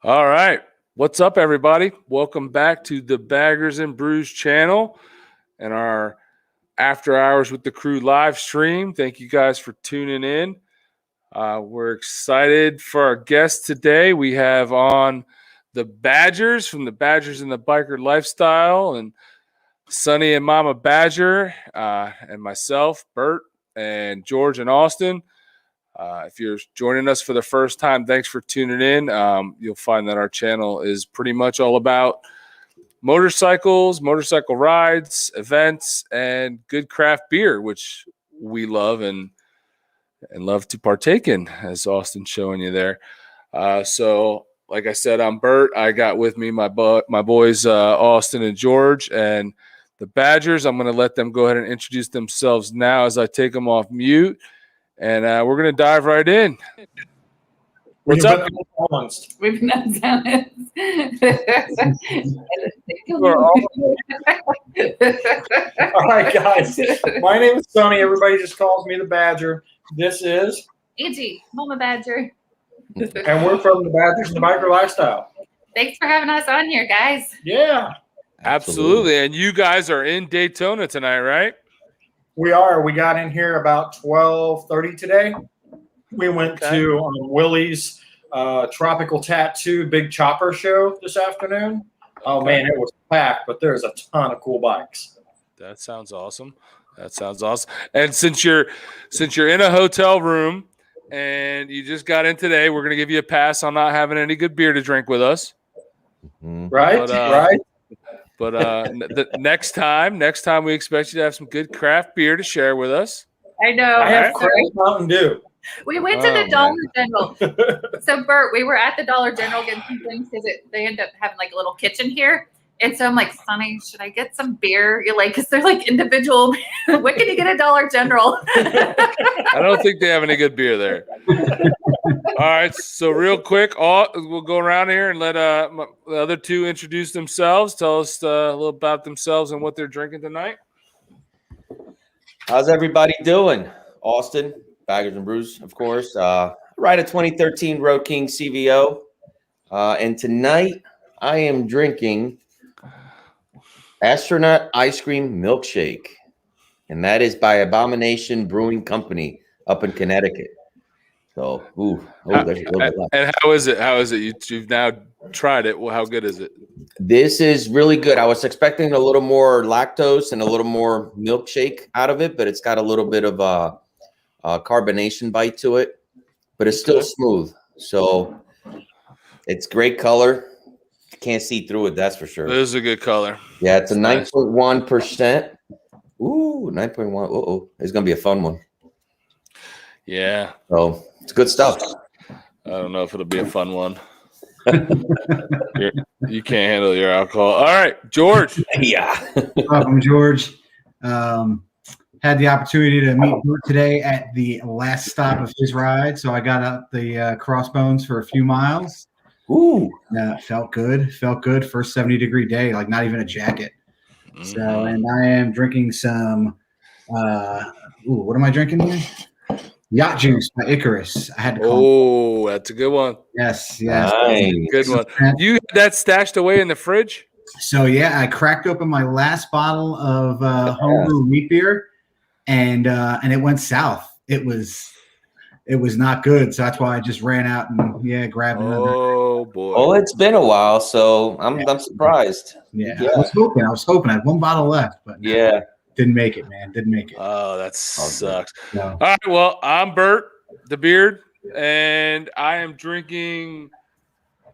All right. What's up, everybody? Welcome back to the Baggers and Brews channel and our After Hours with the Crew live stream. Thank you guys for tuning in. We're excited for our guest today. We have on the Badgers from the Badgers and the Biker Lifestyle, and Sonny Momma Badger, and myself, Bert, and George and Austin. If you're joining us for the first time, thanks for tuning in. You'll find that our channel is pretty much all about motorcycles, motorcycle rides, events, and good craft beer, which we love and love to partake in, as Austin's showing you there. So, like I said, I'm Bert. I got with me my boys, Austin and George, and the Badgers. I'm going to let them go ahead and introduce themselves now as I take them off mute. And we're going to dive right in. What's up? We've not done it. All right, guys. My name is Sonny. Everybody just calls me the Badger. This is Sonny Momma Badger. And we're from the Baggers and the Biker Lifestyle. Thanks for having us on here, guys. Yeah. Absolutely. And you guys are in Daytona tonight, right? We are. We got in here about 12:30 today. We went to Willie's Tropical Tattoo Big Chopper show this afternoon. Oh, man, it was packed, but there's a ton of cool bikes. That sounds awesome. And since you're in a hotel room and you just got in today, we're going to give you a pass on not having any good beer to drink with us. Right, right. But the next time we expect you to have some good craft beer to share with us. I know. I have Craft Mountain Dew. We went to the Dollar General. So, Bert, we were at the Dollar General getting some things because they end up having like a little kitchen here. And so I'm like, Sonny, should I get some beer? You're like, because they're like individual. What can you get at Dollar General? I don't think they have any good beer there. All right, so real quick, we'll go around here and let the other two introduce themselves. Tell us a little about themselves and what they're drinking tonight. How's everybody doing? Austin, Baggers and Brews, of course. Ride a 2013 Road King CVO. And tonight I am drinking Astronaut Ice Cream Milkshake. And that is by Abomination Brewing Company up in Connecticut. So, there's a little bit left. And how is it? You've now tried it. Well, how good is it? This is really good. I was expecting a little more lactose and a little more milkshake out of it, but it's got a little bit of a carbonation bite to it, but it's still smooth. So it's great color. You can't see through it, that's for sure. It is a good color. Yeah, it's a 9.1%. Ooh, 9.1. Uh-oh. It's going to be a fun one. Yeah. So it's good stuff. I don't know if it'll be a fun one. You can't handle your alcohol. All right, George. Yeah. I'm George. Had the opportunity to meet Bert today at the last stop of his ride, so I got up the Crossbones for a few miles. Ooh. Felt good. First 70-degree day, like not even a jacket. So, and I am drinking some. What am I drinking here? Yacht Juice by Icarus. I had to call. Oh, that's a good one. Yes. Nice. Good one. You had that stashed away in the fridge? So yeah, I cracked open my last bottle of homebrew wheat beer, and it went south. It was not good. So that's why I just ran out and grabbed another. Oh boy. Well, it's been a while, so I'm surprised. Yeah. I was hoping I had one bottle left, but yeah. Didn't make it, man. Didn't make it. Oh, that sucks. No. All right, well, I'm Bert, the Beard, and I am drinking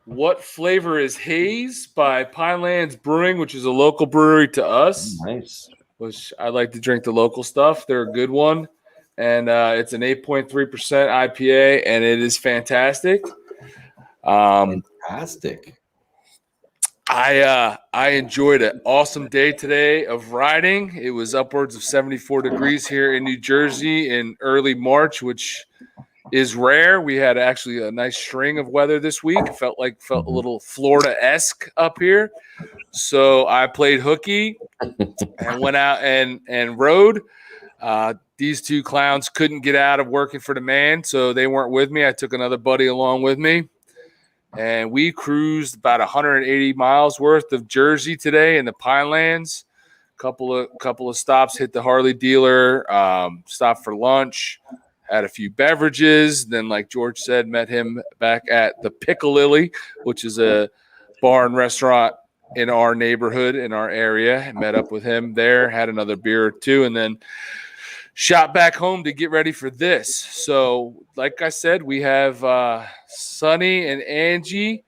What Flavor is Haze by Pinelands Brewing, which is a local brewery to us. Nice. Which I like to drink the local stuff. They're a good one. And it's an 8.3% IPA, and it is fantastic. Fantastic. I enjoyed an awesome day today of riding. It was upwards of 74 degrees here in New Jersey in early March, which is rare. We had actually a nice string of weather this week. Felt a little Florida-esque up here. So I played hooky and went out and rode. These two clowns couldn't get out of working for the man, so they weren't with me. I took another buddy along with me. and we cruised about 180 miles worth of Jersey today in the Pinelands. Couple of stops, hit the Harley dealer, stopped for lunch, had a few beverages. Then, like George said, met him back at the Piccalilli, which is a bar and restaurant in our neighborhood, in our area. Met up with him there, had another beer or two, and then shot back home to get ready for this. So, like I said, we have Sonny and Angie,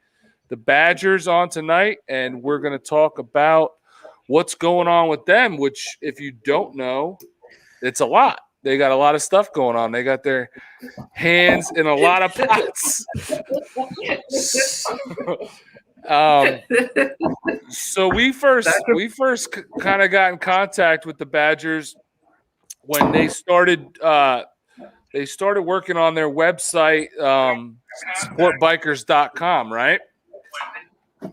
the Badgers, on tonight, and we're going to talk about what's going on with them, which, if you don't know, it's a lot. They got a lot of stuff going on. They got their hands in a lot of pots. So we first kind of got in contact with the Badgers when they started working on their website, supportbikescom, right?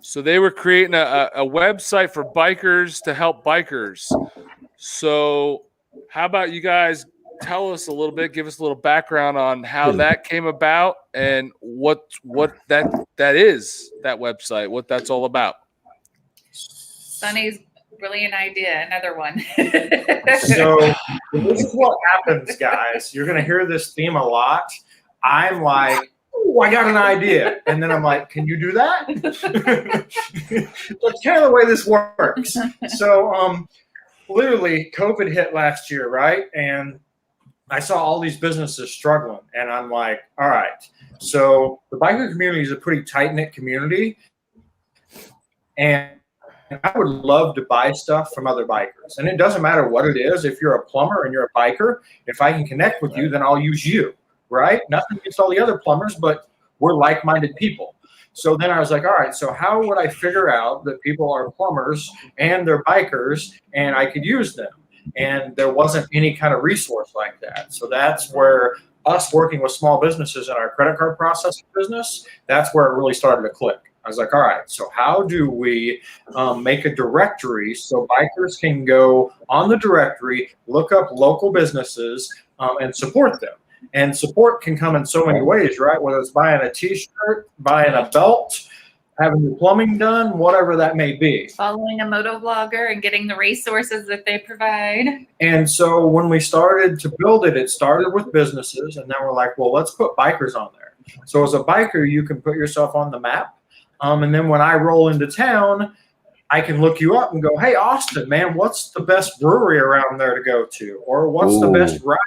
So they were creating a website for bikers to help bikers. So how about you guys tell us a little bit, give us a little background on how that came about and what that is, that website, what that's all about. Sonny's brilliant idea, another one. So this is what happens, guys. You're going to hear this theme a lot. I'm like, oh, I got an idea. And then I'm like, can you do that? That's kind of the way this works. So literally COVID hit last year, right? And I saw all these businesses struggling. And I'm like, all right. So the biker community is a pretty tight-knit community. And I would love to buy stuff from other bikers. And it doesn't matter what it is. If you're a plumber and you're a biker, if I can connect with you, then I'll use you, right? Nothing against all the other plumbers, but we're like-minded people. So then I was like, all right, so how would I figure out that people are plumbers and they're bikers and I could use them? And there wasn't any kind of resource like that. So that's where us working with small businesses in our credit card processing business, that's where it really started to click. I was like, all right, so how do we make a directory so bikers can go on the directory, look up local businesses, and support them? And support can come in so many ways, right? Whether it's buying a T-shirt, buying a belt, having your plumbing done, whatever that may be. Following a moto vlogger and getting the resources that they provide. And so when we started to build it, it started with businesses, and then we're like, well, let's put bikers on there. So as a biker, you can put yourself on the map. And then when I roll into town, I can look you up and go, hey, Austin, man, what's the best brewery around there to go to? Or what's the best ride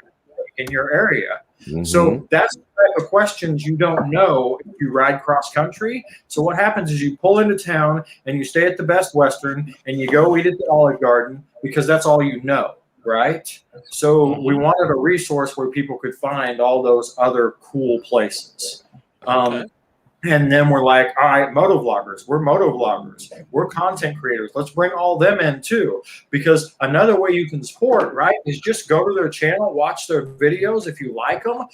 in your area? Mm-hmm. So that's the type of questions you don't know if you ride cross country. So what happens is you pull into town and you stay at the Best Western and you go eat at the Olive Garden because that's all you know, right? So we wanted a resource where people could find all those other cool places. And then we're like, all right, moto vloggers. We're content creators. Let's bring all them in too. Because another way you can support, right, is just go to their channel, watch their videos. If you like them,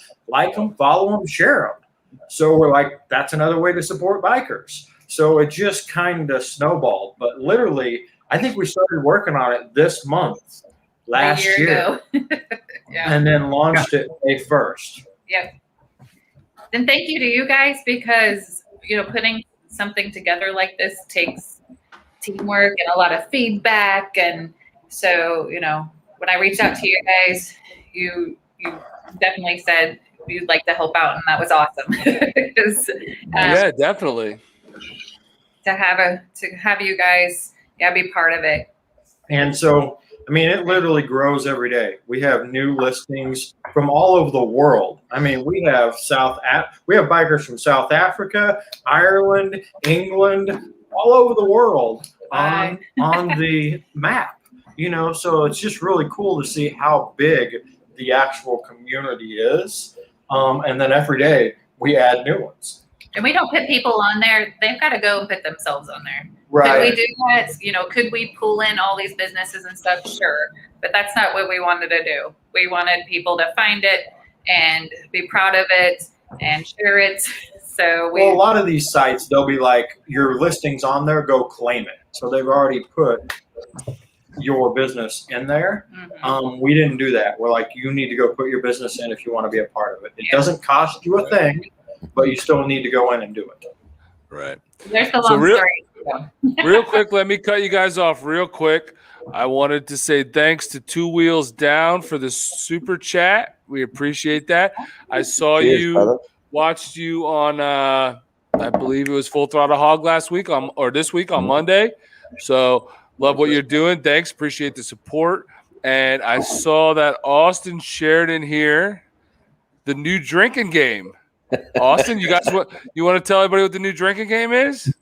follow them, share them. So we're like, that's another way to support bikers. So it just kind of snowballed. But literally, I think we started working on it this month, last year. Yeah. And then launched it May 1st. Yep. And thank you to you guys because, putting something together like this takes teamwork and a lot of feedback. And so, when I reached out to you guys, you definitely said you'd like to help out. And that was awesome. Yeah, definitely. To have you guys, be part of it. And so, it literally grows every day. We have new listings from all over the world. We have bikers from South Africa, Ireland, England, all over the world on the map. So it's just really cool to see how big the actual community is. And then every day we add new ones. And we don't put people on there. They've got to go and put themselves on there. Right. Could we do that? Could we pull in all these businesses and stuff? Sure. But that's not what we wanted to do. We wanted people to find it and be proud of it and share it. So a lot of these sites, they'll be like, your listing's on there, go claim it. So they've already put your business in there. Mm-hmm. We didn't do that. We're like, you need to go put your business in if you want to be a part of it. It doesn't cost you a thing, but you still need to go in and do it. Right. There's the So long story. Real quick, let me cut you guys off real quick. I wanted to say thanks to Two Wheels Down for the super chat. We appreciate that. I saw Cheers, watched you on I believe it was Full Throttle Hog this week on Monday. So love what you're doing. Thanks. Appreciate the support. And I saw that Austin shared in here the new drinking game. Austin, you want to tell everybody what the new drinking game is?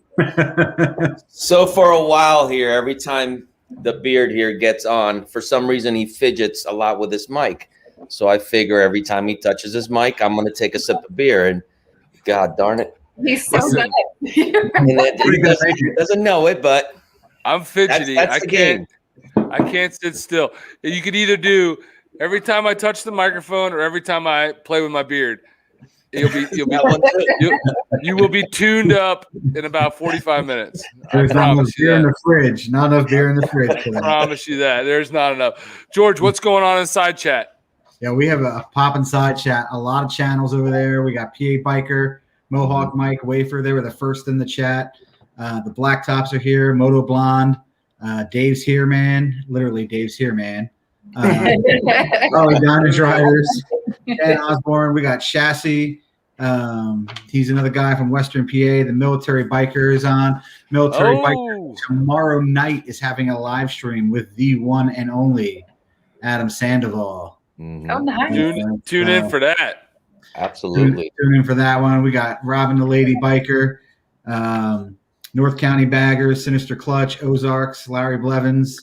So for a while here, every time the beard here gets on, for some reason he fidgets a lot with his mic. So I figure every time he touches his mic, I'm going to take a sip of beer. And God darn it. He's so good. He doesn't know it, but I'm fidgety. That's the game. I can't sit still. You could either do every time I touch the microphone or every time I play with my beard. You will be tuned up in about 45 minutes. There's not enough beer in the fridge. Not enough beer in the fridge. I promise you that. There's not enough. George, what's going on in side chat? Yeah, we have a poppin' side chat. A lot of channels over there. We got PA Biker, Mohawk Mike, Wafer. They were the first in the chat. The Black Tops are here. Moto Blonde. Dave's here, man. Literally, Dave's here, man. Diamond Riders. Ed Osborne. We got Chassis. He's another guy from Western PA. The Military Biker is on. Military Biker tomorrow night is having a live stream with the one and only Adam Sandoval. Oh, nice. Tune in for that. Absolutely. Tune in for that one. We got Robin the Lady Biker, North County Baggers, Sinister Clutch, Ozarks, Larry Blevins.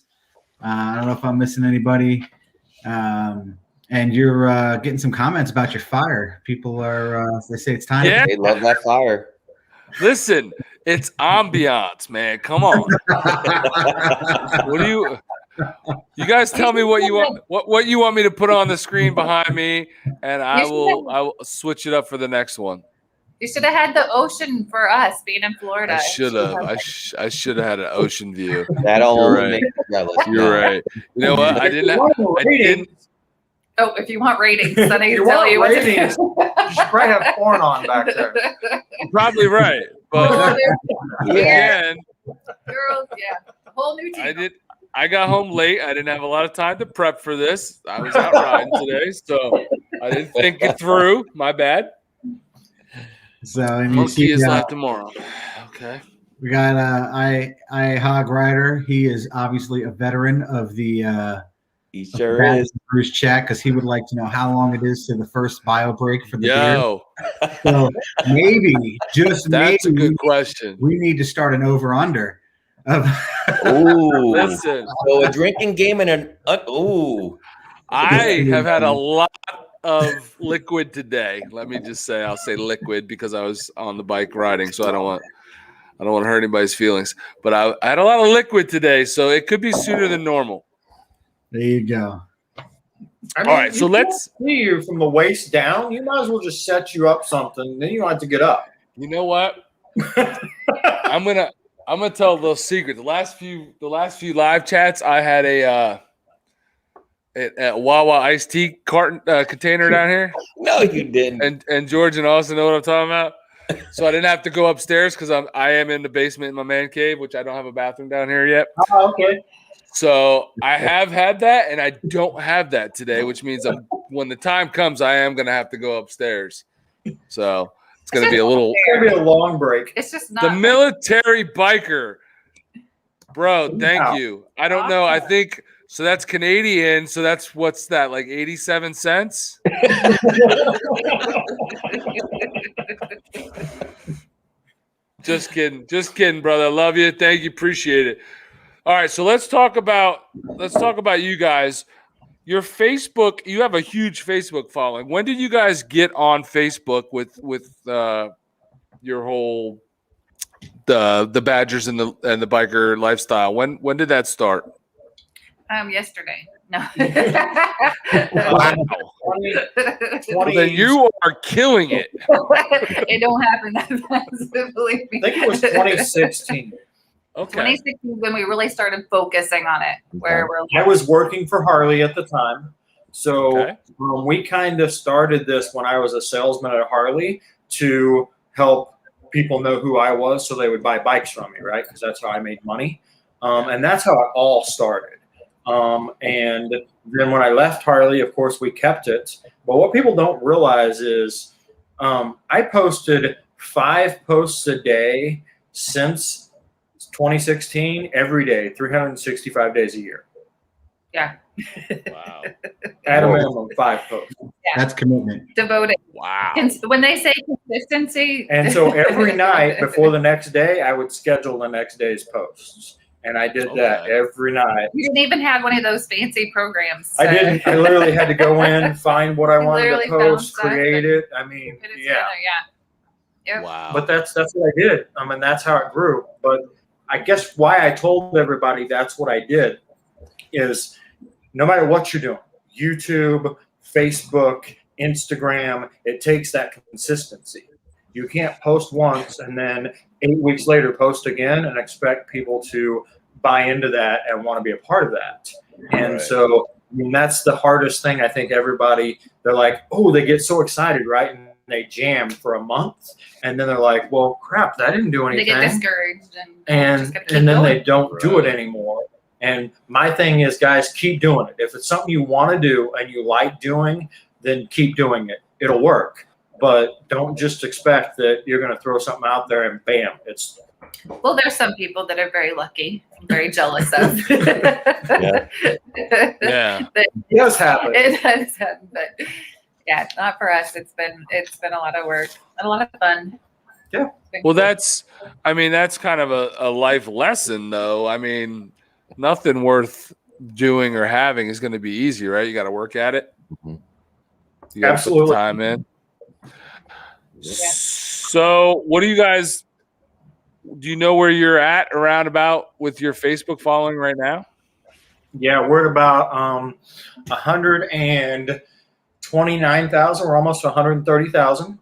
I don't know if I'm missing anybody. And you're getting some comments about your fire. People are, they say it's time. Yeah. They love that fire. Listen, it's ambiance, man. Come on. What do you guys tell me what you want me to put on the screen behind me, and I will switch it up for the next one. You should have had the ocean for us being in Florida. I should have. I should have had an ocean view. That all You're makes me jealous. You're right. You know what? I didn't. Oh, if you want ratings, then I can You tell want you what to do. ratings? You should probably have porn on back there. You're probably right, but again, girls, yeah, a whole new team. I got home late. I didn't have a lot of time to prep for this. I was out riding today, so I didn't think it through. My bad. So and Monkey is live tomorrow. Okay. We got I Hog Rider. He is obviously a veteran of the He sure is. Bruce chat because he would like to know how long it is to the first bio break for the beer. So maybe, just that's maybe, a good question. We need to start an over/under. Ooh, listen. So a drinking game and an I have had a lot of liquid today. Let me just say, I'll say liquid because I was on the bike riding, so I don't want to hurt anybody's feelings. But I had a lot of liquid today, so it could be sooner than normal. There you go. I mean, all right, so let's see you from the waist down. You might as well just set you up something. Then you don't have to get up. You know what? I'm gonna tell a little secret. The last few live chats, I had a Wawa iced tea carton container down here. No, you didn't. And George and Austin know what I'm talking about. So I didn't have to go upstairs because I am in the basement in my man cave, which I don't have a bathroom down here yet. Oh, okay. So I have had that, and I don't have that today, which means when the time comes, I am going to have to go upstairs. So it's going to be a long break. It's just not the military biker, bro. Thank you. I don't know. I think so. That's Canadian. So that's what's that like 87 cents? Just kidding, brother. I love you. Thank you. Appreciate it. All right, so let's talk about you guys. Your Facebook, you have a huge Facebook following. When did you guys get on Facebook with your whole the Badgers and the biker lifestyle? When did that start? Yesterday. No. Wow. Well, then you are killing it. It don't happen that fast, believe me. I think it was 2016. Okay. 2016 when we really started focusing on it. I was working for Harley at the time. So we kind of started this when I was a salesman at Harley to help people know who I was, so they would buy bikes from me, right? Because that's how I made money. And that's how it all started. And then when I left Harley, of course, we kept it. But what people don't realize is I posted 5 posts a day since 2016, every day, 365 days a year. Yeah. Wow. At a minimum, 5 posts. That's commitment. Devoted. Wow. When they say consistency. And so every night before the next day, I would schedule the next day's posts. And I did that every night. You didn't even have one of those fancy programs. I didn't. I literally had to go in, find what I wanted to post, found create stuff it. I mean, Put it yeah. together, yeah. Yep. Wow. But that's what I did. I mean, that's how it grew. But I guess why I told everybody that's what I did is no matter what you're doing, YouTube, Facebook, Instagram, it takes that consistency. You can't post once and then 8 weeks later post again and expect people to buy into that and want to be a part of that. And so, I mean, that's the hardest thing. I think everybody, they're like, oh, they get so excited, right? And they jam for a month. And then they're like, well, crap, that didn't do anything. They get discouraged. And then they don't do it anymore. And my thing is, guys, keep doing it. If it's something you want to do and you like doing, then keep doing it. It'll work. But don't just expect that you're going to throw something out there and bam, it's. Well, there's some people that are very lucky, I'm very jealous of. Yeah. Yeah. It does happen. It does happen, but yeah, not for us. It's been a lot of work and a lot of fun. Yeah. Well, that's kind of a life lesson, though. I mean, nothing worth doing or having is going to be easy, right? You got to work at it. You got to put the time in. Yeah. So, what do you know where you're at around about with your Facebook following right now? Yeah, we're at about 129,000. We're almost 130,000.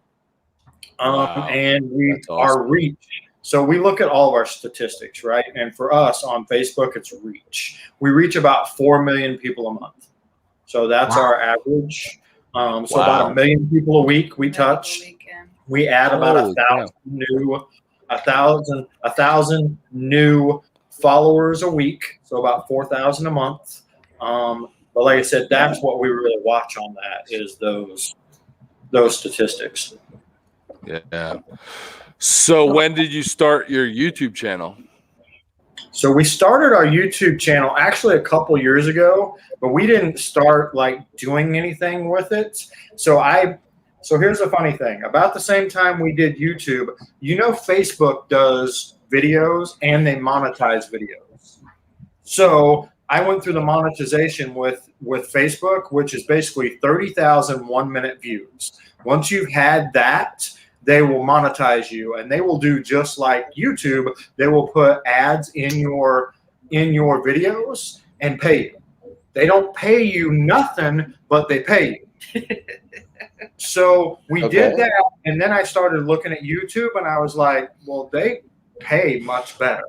Wow. And we That's awesome. our reach. So we look at all of our statistics, right? And for us on Facebook, it's reach. We reach about 4 million people a month. So that's our average. So about 1 million people a week we touch. We add about Holy 1,000 new followers a week. So about 4,000 a month. But like I said, that's what we really watch on that is those statistics. Yeah. So when did you start your YouTube channel? So we started our YouTube channel actually a couple years ago, but we didn't start like doing anything with it. So here's the funny thing. About the same time we did YouTube, Facebook does videos and they monetize videos. So I went through the monetization with Facebook, which is basically 30,000 1-minute views. Once you've had that, they will monetize you, and they will do just like YouTube. They will put ads in your videos and pay you. They don't pay you nothing, but they pay you. So we did that, and then I started looking at YouTube, and I was like, well, they pay much better.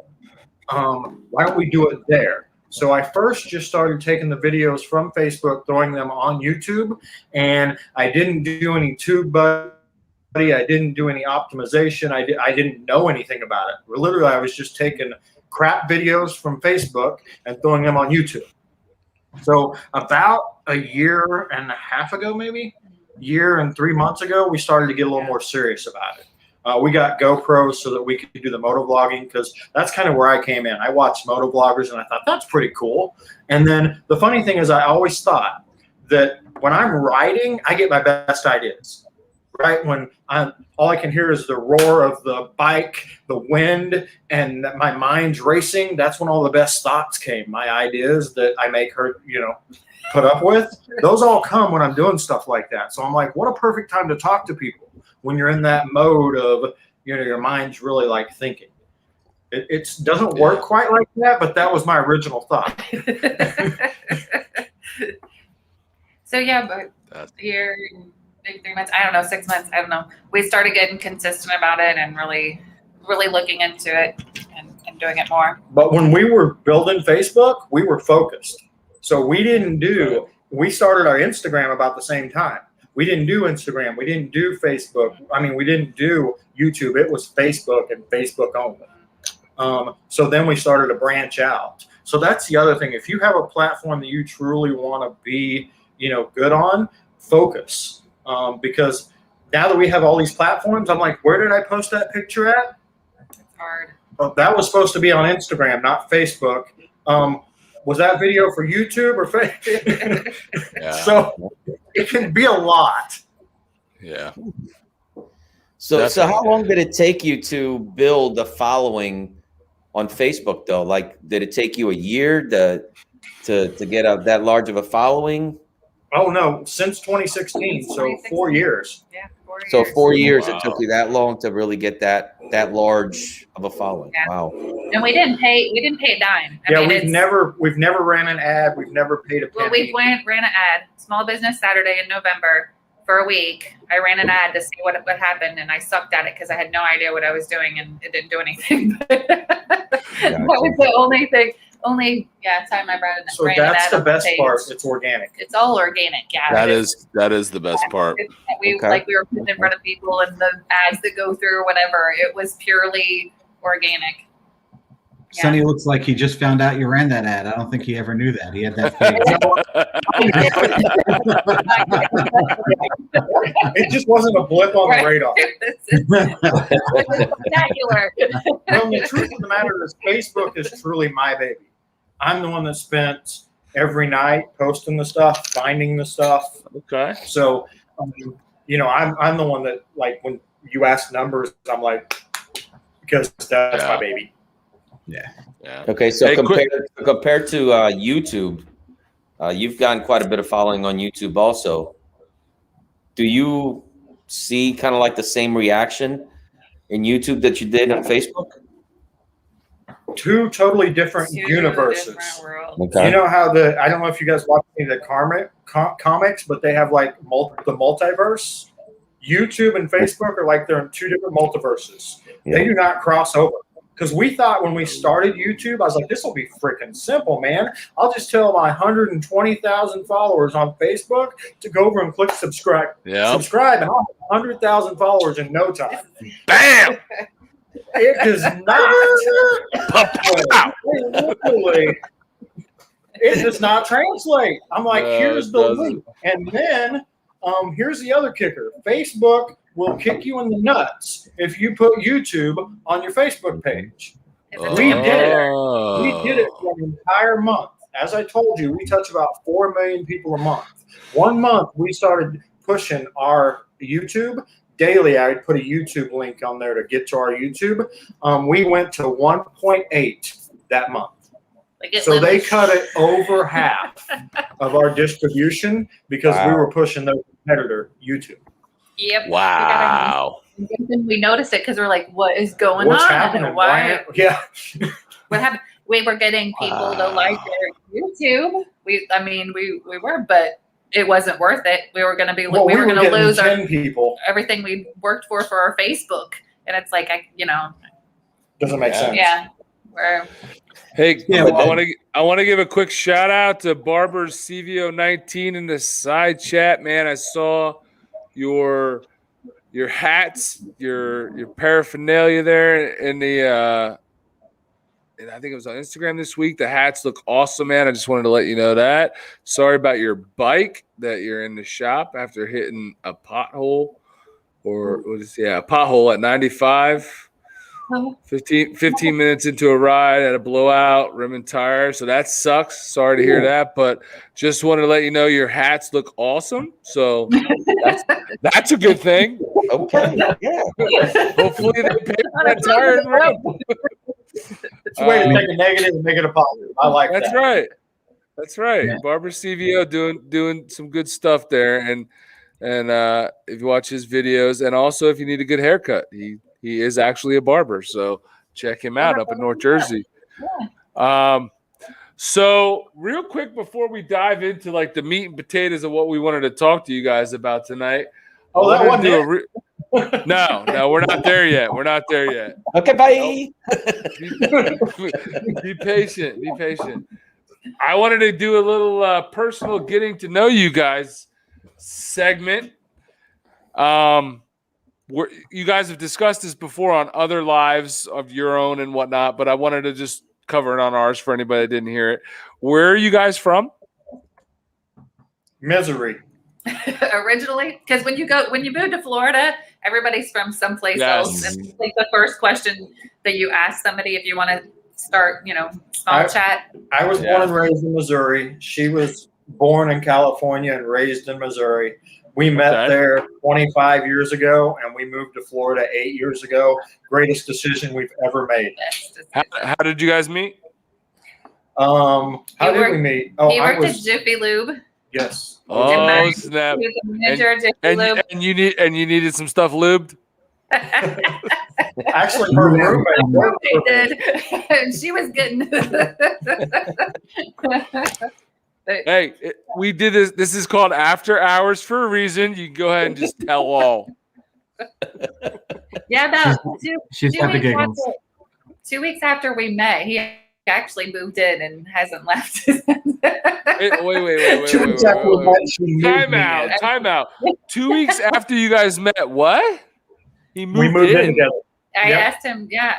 Why don't we do it there? So I first just started taking the videos from Facebook, throwing them on YouTube, and I didn't do any tube I didn't do any optimization. I didn't know anything about it. Literally, I was just taking crap videos from Facebook and throwing them on YouTube. So about a year and a half ago, maybe year and 3 months ago, we started to get a little more serious about it. We got GoPros so that we could do the motovlogging because that's kind of where I came in. I watched motovloggers and I thought that's pretty cool. And then the funny thing is I always thought that when I'm riding, I get my best ideas. Right when all I can hear is the roar of the bike, the wind, and my mind's racing. That's when all the best thoughts came. My ideas that I make her, put up with. Those all come when I'm doing stuff like that. So I'm like, what a perfect time to talk to people when you're in that mode of, your mind's really like thinking. It doesn't work quite like that, but that was my original thought. So but here. 3 months, I don't know, 6 months, I don't know. We started getting consistent about it and really, really looking into it and doing it more. But when we were building Facebook, we were focused. So we started our Instagram about the same time. We didn't do Instagram. We didn't do Facebook. I mean, we didn't do YouTube. It was Facebook and Facebook only. So then we started to branch out. So that's the other thing. If you have a platform that you truly want to be, good on, focus. Because now that we have all these platforms, I'm like, where did I post that picture at? It's hard. Well, that was supposed to be on Instagram, not Facebook. Was that video for YouTube or Facebook? Yeah. So it can be a lot. Yeah. So Definitely. how long did it take you to build a following on Facebook though? Like, did it take you a year to get that large of a following? Oh no, since 2016, so 4 years. Yeah, 4 years. So 4 years Wow. it took you that long to really get that large of a following. Yeah. Wow. And we didn't pay a dime. I mean, We've never ran an ad. We've never paid a Well, penny. we ran an ad, Small Business Saturday in November for a week. I ran an ad to see what happened, and I sucked at it because I had no idea what I was doing, and it didn't do anything. That was the only time I ran an ad. So that's the best part. It's organic. It's all organic, yeah. That is the best part. We Okay. we were putting in front of people, and the ads that go through or whatever. It was purely organic. Yeah. Sonny looks like he just found out you ran that ad. I don't think he ever knew that. He had that page. It just wasn't a blip on the radar. This is spectacular. Well, the truth of the matter is, Facebook is truly my baby. I'm the one that spent every night posting the stuff, finding the stuff. Okay. So, I'm the one that, like, when you ask numbers, I'm like, because that's my baby. Yeah. Okay, so Hey, compared to YouTube, you've gotten quite a bit of following on YouTube also. Do you see kind of like the same reaction in YouTube that you did on Facebook? Two totally different Two universes. different worlds. Okay. You know how I don't know if you guys watch any of the comics, but they have like the multiverse. YouTube and Facebook are like they're in two different multiverses. Yeah. They do not cross over. Because we thought when we started YouTube, I was like, this will be freaking simple, man. I'll just tell my 120,000 followers on Facebook to go over and click subscribe. Yeah. Subscribe, and I'll have 100,000 followers in no time. Bam. It does not. Literally, it does not translate. I'm like, No, here's it the doesn't. link. And then here's the other kicker. Facebook will kick you in the nuts if you put YouTube on your Facebook page. It's We a did it. Oh. We did it for an entire month. As I told you, we touch about 4 million people a month. 1 month, we started pushing our YouTube. Daily, I would put a YouTube link on there to get to our YouTube. We went to 1.8 that month. Like it So they literally- cut it over half of our distribution because we Wow. were pushing their competitor, YouTube. Yep. Wow. We noticed it because we're like, what is going What's on? happening? Why? Yeah. What happened? We were getting people to like their YouTube. We were, but it wasn't worth it. We were going to be, Well, we were going to getting lose 10 people. everything we worked for our Facebook. And it's like, Doesn't make sense. yeah, we're Hey, Yeah, I want to give a quick shout out to Barber's CVO19 in the side chat, man. I saw your hats, your paraphernalia there in the and I think it was on Instagram this week. The hats look awesome, man. I just wanted to let you know that. Sorry about your bike that you're in the shop after hitting a pothole a pothole at 95. 15 minutes into a ride at a blowout, rim and tire. So that sucks. Sorry to hear that, but just wanted to let you know your hats look awesome. So that's a good thing. Okay. Yeah. Hopefully they pay for that tire and rim. It's a way to take a negative and make it a positive. I like That's that. right. That's right. Yeah. Barber CVO doing some good stuff there. And if you watch his videos, and also if you need a good haircut, he is actually a barber. So check him out up in North Jersey. So real quick before we dive into like the meat and potatoes of what we wanted to talk to you guys about tonight. Oh, that wasn't No, we're not there yet. We're not there yet. Okay, bye. Be patient. Be patient. I wanted to do a little personal getting to know you guys segment You guys have discussed this before on other lives of your own and whatnot, but I wanted to just cover it on ours for anybody that didn't hear it. Where are you guys from? Misery. Originally, because when you move to Florida, everybody's from someplace else. Yes. It's like the first question that you ask somebody if you want to start, small chat. I was born and raised in Missouri. She was born in California and raised in Missouri. We met there 25 years ago, and we moved to Florida 8 years ago. Greatest decision we've ever made. How did you guys meet? How did we meet? Oh, he worked at Jiffy Lube. Yes. Oh, snap! He was a manager at Jiffy Lube. And you needed some stuff lubed. Actually, her roommate did. And she was getting. Hey, we did this. This is called After Hours for a reason. You can go ahead and just tell all. Yeah, about she's got the giggles. 2 weeks after we met, he actually moved in and hasn't left. Wait. Time out. 2 weeks after you guys met, what? We moved in together. I asked him. Yeah,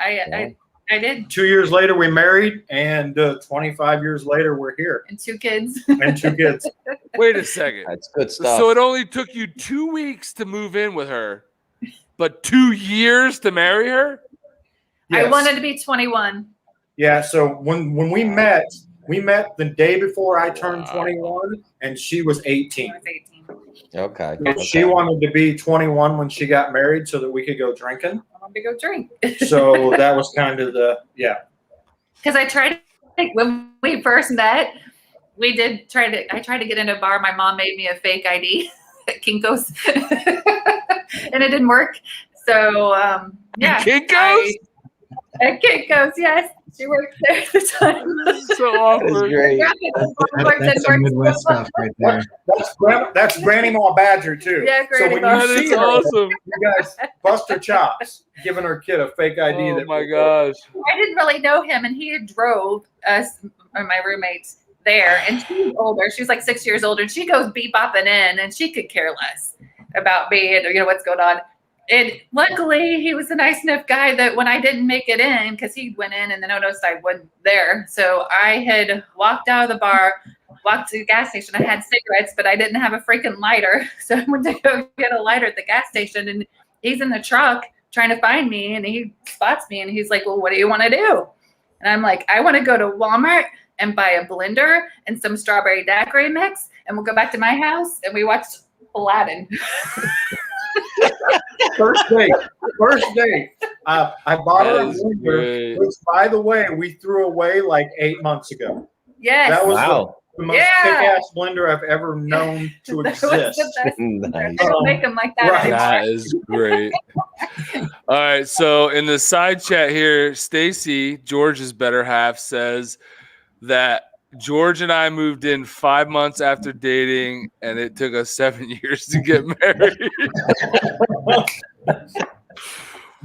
I did. 2 years later, we married, and 25 years later, we're here. And 2 kids. Wait a second. That's good stuff. So it only took you 2 weeks to move in with her, but 2 years to marry her? Yes. I wanted to be 21. Yeah, so when we met the day before I turned 21, and she was 18. I was 18. Okay. She wanted to be 21 when she got married so that we could go drinking. I wanted to go drink. So that was kind of Because I tried when we first met, I tried to get in a bar. My mom made me a fake ID at Kinko's, and it didn't work. So Kinko's? At Kinko's, yes. She worked there at the time. So awkward. That's some Midwest stuff right there. That's Granny Momma Badger too. Yeah, Granny so when Momma. you see her, awesome. you guys bust her chops, giving her kid a fake ID. Oh my gosh. I didn't really know him, and he drove us, or my roommates, there. And she's older. She's like 6 years older. And she goes bebopping in, and she could care less about me and what's going on. And luckily, he was a nice enough guy that when I didn't make it in, because he went in and then noticed I wasn't there. So I had walked out of the bar, walked to the gas station. I had cigarettes, but I didn't have a freaking lighter. So I went to go get a lighter at the gas station. And he's in the truck trying to find me. And he spots me and he's like, well, what do you want to do? And I'm like, I want to go to Walmart and buy a blender and some strawberry daiquiri mix. And we'll go back to my house. And we watched Aladdin. First date. I bought her a blender, which, by the way, we threw away like 8 months ago. Yes. That was the most kick-ass blender I've ever known to exist. Nice. I don't make them like that. Right. That is great. All right. So in the side chat here, Stacy, George's better half, says that George and I moved in 5 months after dating, and it took us 7 years to get married.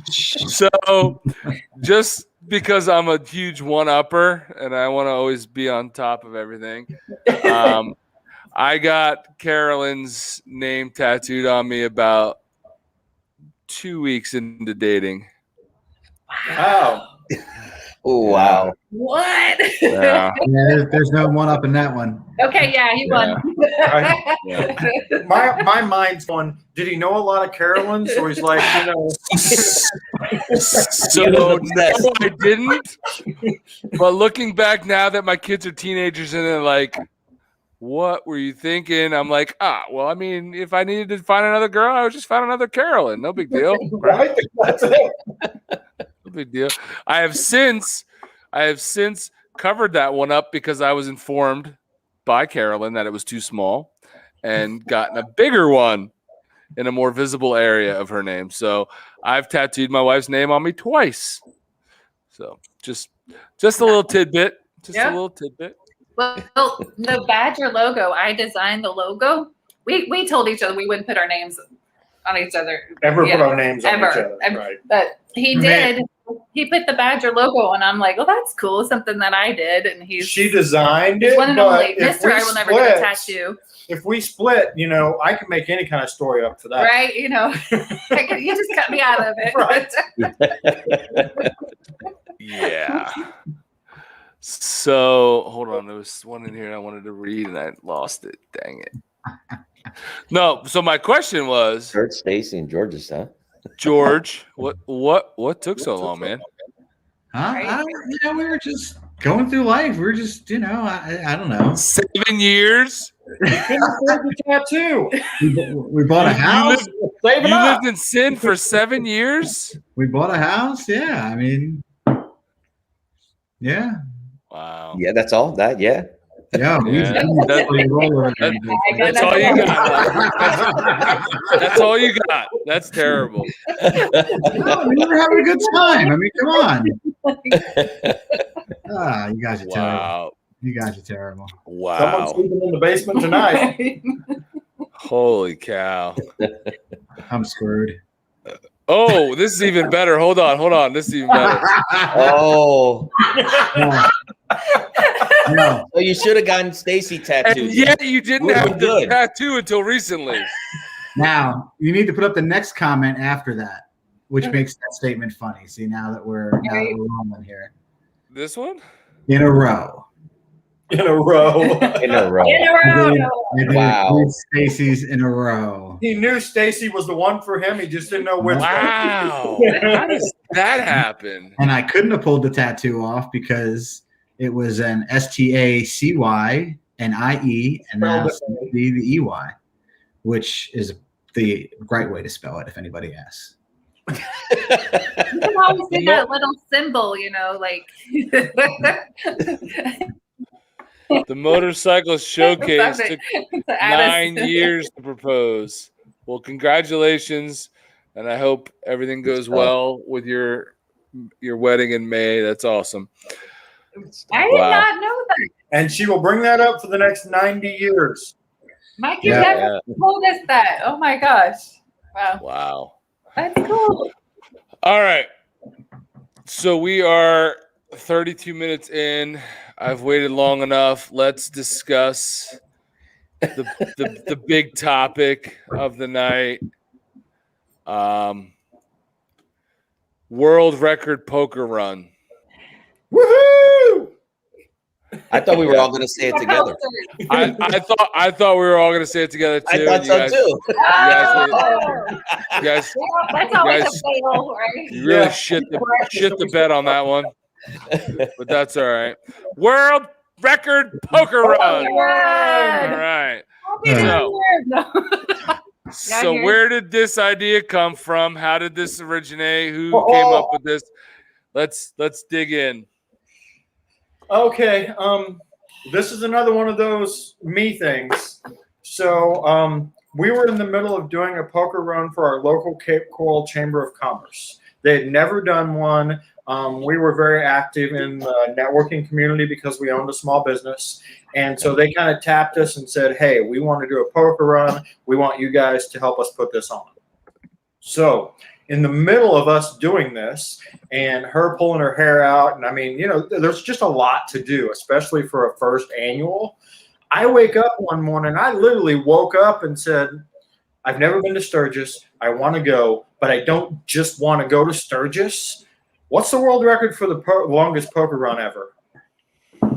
So just because I'm a huge one-upper and I want to always be on top of everything, I got Carolyn's name tattooed on me about 2 weeks into dating. Wow. Oh, wow. What? Yeah. There's no one up in that one. Okay, yeah, he won. Right. Yeah. My mind's going, did he know a lot of Carolyn? So he's like, So no, I didn't. But looking back now that my kids are teenagers and they're like, what were you thinking? I'm like, well, I mean, if I needed to find another girl, I would just find another Carolyn. No big deal. Right? That's it. No big deal. I have since covered that one up because I was informed by Carolyn that it was too small and gotten a bigger one in a more visible area of her name. So I've tattooed my wife's name on me twice. So just a little tidbit. A little tidbit. Well, the Badger logo, I designed the logo. We told each other we wouldn't put our names on each other. Ever put our names on each other. But he did. he put the Badger logo on. I'm like, well, that's cool. Something that I did. And She designed it. one and but only. if Mister, we I will never get a split- tattoo. If we split, I can make any kind of story up for that. Right? You just cut me out of it. Right. Yeah. So hold on, there was one in here I wanted to read and I lost it. Dang it. No, so my question was, Kurt, Stacy, and George's, huh? George, what took so long, man? Huh? We were just going through life. We were just, I don't know. 7 years? You couldn't afford the tattoo. We bought a house. Saving You up. lived in sin for 7 years? We bought a house. Yeah. I mean, yeah. Wow. Yeah, that's all. That, yeah. Yeah. Yeah. That's all you got. That's all you got. That's terrible. No, we were having a good time. I mean, come on. You guys are terrible. Wow. You guys are terrible. Someone's Wow. sleeping in the basement tonight. Holy cow. I'm screwed. Oh, this is even better. Hold on. This is even better. Oh, No. so you should have gotten Stacy tattooed. And yet you didn't We're have the good. tattoo until recently. Now you need to put up the next comment after that, which makes that statement funny. See, now that we're rolling here This one? in a row. In a row. In a row. In a row. I did Wow. 3 Stacy's in a row. He knew Stacy was the one for him. He just didn't know which Wow. How does that happen? And I couldn't have pulled the tattoo off because it was an STACY and IE and now the EY, which is the right way to spell it if anybody asks. You can always do that little symbol, like. The motorcyclist showcase took to add 9 years to propose. Well, congratulations, and I hope everything goes well with your wedding in May. That's awesome. I did not know that. And she will bring that up for the next 90 years. Mike, you never told us that. Oh my gosh. Wow. Wow. That's cool. All right. So we are 32 minutes in. I've waited long enough. Let's discuss the big topic of the night. World record poker run. Woohoo! I thought we were all going to say it together. I thought we were all going to say it together too. I thought so too. You guys, That's always a fail, right? you really shit the bed on that one, but that's all right. World record poker run. All right. So where did this idea come from? How did this originate? Who came up with this? Let's dig in. Okay. This is another one of those me things. So we were in the middle of doing a poker run for our local Cape Coral Chamber of Commerce. They had never done one. We were very active in the networking community because we owned a small business. And so they kind of tapped us and said, hey, we want to do a poker run. We want you guys to help us put this on. So in the middle of us doing this and her pulling her hair out, and I mean, there's just a lot to do, especially for a first annual. I wake up one morning, I literally woke up and said, I've never been to Sturgis. I want to go, but I don't just want to go to Sturgis. What's the world record for the longest poker run ever?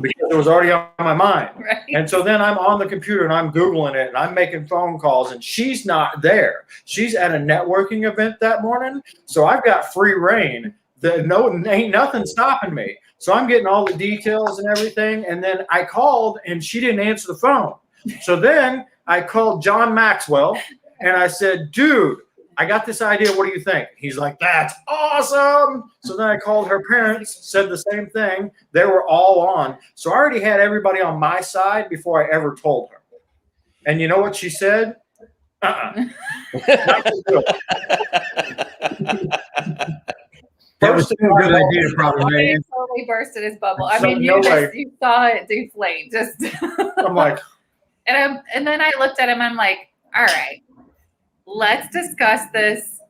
Because it was already on my mind. Right. And so then I'm on the computer and I'm Googling it and I'm making phone calls and she's not there. She's at a networking event that morning. So I've got free reign. Ain't nothing stopping me. So I'm getting all the details and everything. And then I called and she didn't answer the phone. So then I called John Maxwell and I said, dude, I got this idea. What do you think? He's like, that's awesome. So then I called her parents, said the same thing. They were all on. So I already had everybody on my side before I ever told her. And you know what she said? Not so good. That was a good idea, probably. He totally bursted his bubble. I So mean, no way. you saw it deflate. Just I'm like, and then I looked at him. I'm like, all right, let's discuss this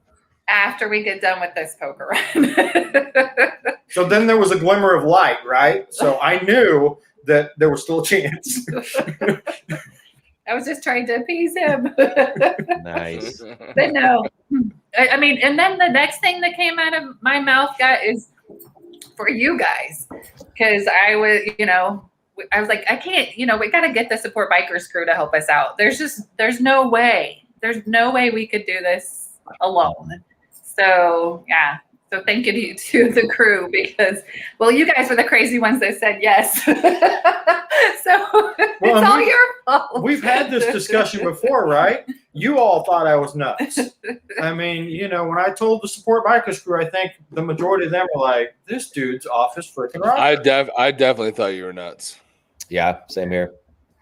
after we get done with this poker run. So then there was a glimmer of light, right? So I knew that there was still a chance. I was just trying to appease him. Nice. But no, I mean, and then the next thing that came out of my mouth, is for you guys, because I was, I was like, I can't, we got to get the Support Bikers Crew to help us out. There's no way we could do this alone. So yeah. So thank you to the crew because, well, you guys were the crazy ones that said yes. So it's all your fault. We've had this discussion before, right? You all thought I was nuts. I mean, when I told the Support Bikers Crew, I think the majority of them were like, this dude's off his freaking rocker. I definitely thought you were nuts. Yeah, same here.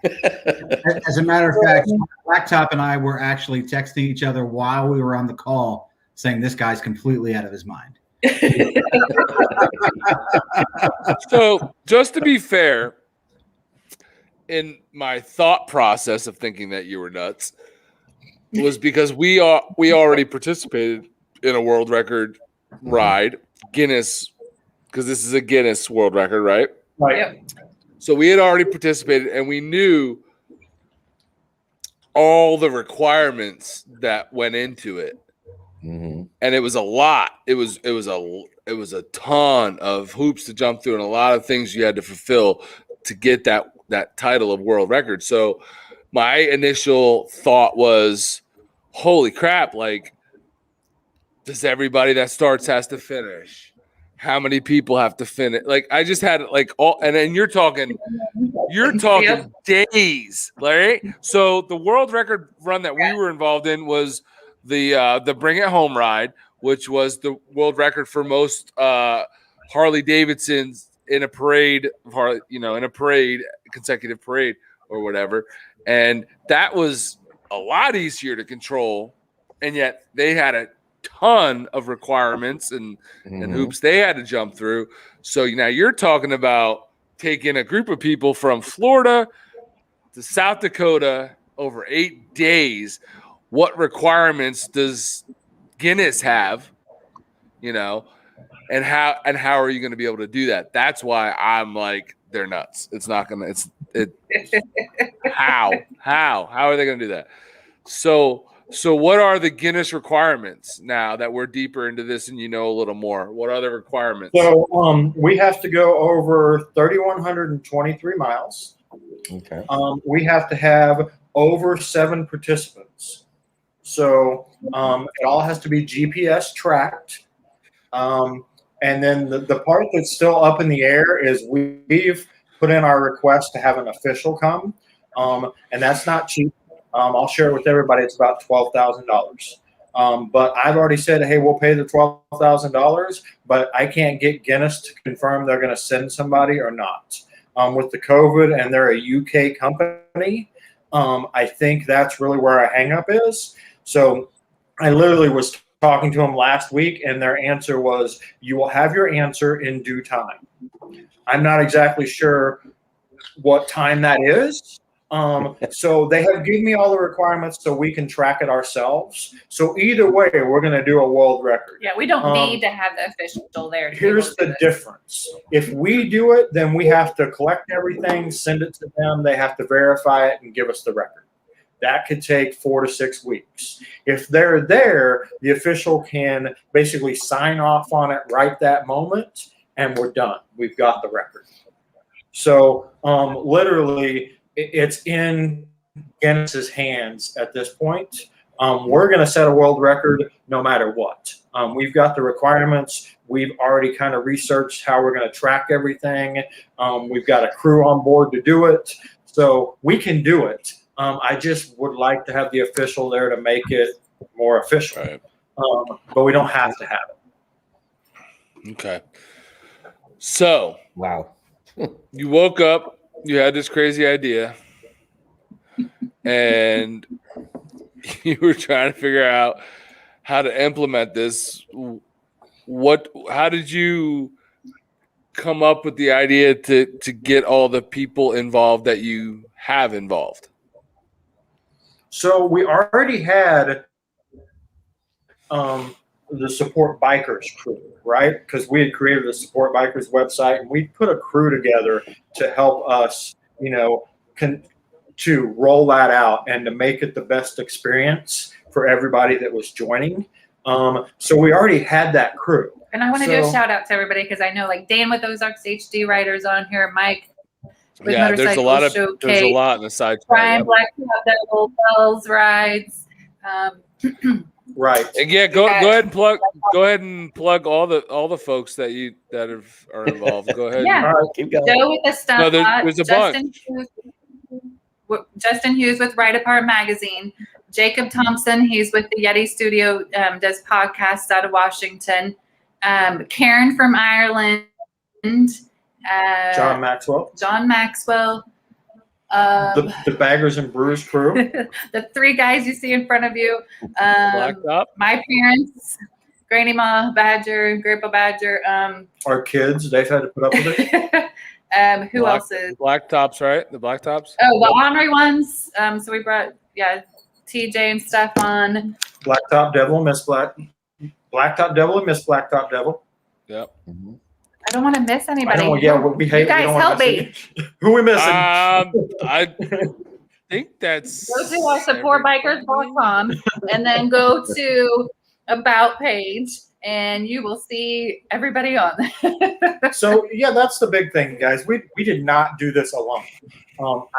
As a matter of fact, Blacktop and I were actually texting each other while we were on the call saying this guy's completely out of his mind. So just to be fair, in my thought process of thinking that you were nuts was because we already participated in a world record ride, Guinness, because this is a Guinness world record, right? Right. Yep. So we had already participated and we knew all the requirements that went into it. Mm-hmm. And it was a lot. It was a ton of hoops to jump through and a lot of things you had to fulfill to get that title of world record. So my initial thought was, holy crap, like, does everybody that starts has to finish? How many people have to finish? Like, I just had like all, and then you're talking Yep. days, right? So the world record run that we were involved in was the Bring It Home ride, which was the world record for most Harley Davidsons in a parade, consecutive parade or whatever. And that was a lot easier to control. And yet they had a ton of requirements and hoops they had to jump through. So now you're talking about taking a group of people from Florida to South Dakota over 8 days. What requirements does Guinness have, and how are you going to be able to do that? That's why I'm like, they're nuts. It's not going to, how are they going to do that? So what are the Guinness requirements now that we're deeper into this and a little more? What are the requirements? So we have to go over 3,123 miles. Okay. We have to have over 7 participants. So it all has to be GPS tracked. And then the part that's still up in the air is we've put in our request to have an official come. And that's not cheap. I'll share it with everybody. It's about $12,000. But I've already said, hey, we'll pay the $12,000, but I can't get Guinness to confirm they're going to send somebody or not. With the COVID and they're a UK company, I think that's really where our hang up is. So I literally was talking to them last week and their answer was, you will have your answer in due time. I'm not exactly sure what time that is. So they have given me all the requirements so we can track it ourselves. So either way, we're going to do a world record. Yeah, we don't need to have the official there. Here's the difference. If we do it, then we have to collect everything, send it to them. They have to verify it and give us the record. That could take 4 to 6 weeks. If they're there, the official can basically sign off on it right that moment, and we're done. We've got the record. So literally, it's in Guinness's hands at this point. We're going to set a world record no matter what. We've got the requirements. We've already kind of researched how we're going to track everything. We've got a crew on board to do it. So we can do it. I just would like to have the official there to make it more official. Right. But we don't have to have it. Okay. So Wow. you woke up, you had this crazy idea, and you were trying to figure out how to implement this. How did you come up with the idea to get all the people involved that you have involved? So we already had the Support Bikers Crew, right? Because we had created the Support Bikers website, and we put a crew together to help us, to roll that out and to make it the best experience for everybody that was joining. So we already had that crew. And I want to do a shout out to everybody because I know like Dan with Ozarks HD Riders on here, Mike with there's a lot in the side chat. Brian Black Devil Bells Rides. Right. And go ahead and plug all the folks that are involved. Go ahead. Yeah. All right, Keep going. Joe with the stuff. No, there's a bunch. Justin Hughes with Ride Apart Magazine. Jacob Thompson, he's with the Yeti Studio, does podcasts out of Washington. Karen from Ireland. John Maxwell. The Baggers and Brews Crew. The three guys you see in front of you. Blacktop. My parents, Granny Ma Badger, Grandpa Badger. Our kids, they've had to put up with it. Who else is? Blacktops, right? The Blacktops. Oh, the ornery ones. So we brought, TJ and stuff on. Blacktop Devil and Miss Blacktop Devil and Miss Blacktop Devil. Yep. Mm-hmm. I don't want to miss anybody. We hate. You guys help me. Who we missing? I think that's. Go to our supportbikescom and then go to About page, and you will see everybody on there. So that's the big thing, guys. We did not do this alone.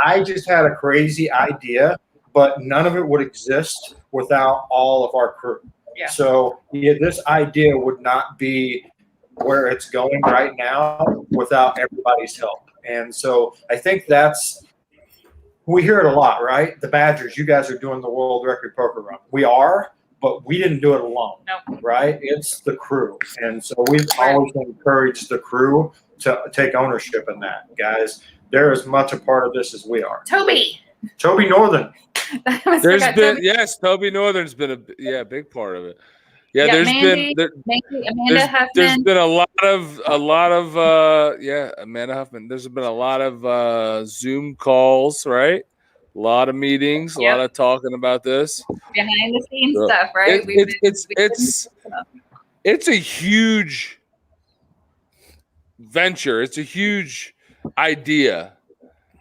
I just had a crazy idea, but none of it would exist without all of our crew. Yeah. So this idea would not be where it's going right now without everybody's help. And so I think we hear it a lot, right? The Badgers, you guys are doing the world record poker run. We are, but we didn't do it alone, right? It's the crew. And so we've always encouraged the crew to take ownership in that, guys. They're as much a part of this as we are. Toby Northern. Toby Northern's been a big part of it. Yeah, Amanda Huffman. There's been a lot of Amanda Huffman. There's been a lot of Zoom calls, right? A lot of meetings, a lot of talking about this behind the scenes stuff, right? It's a huge venture. It's a huge idea,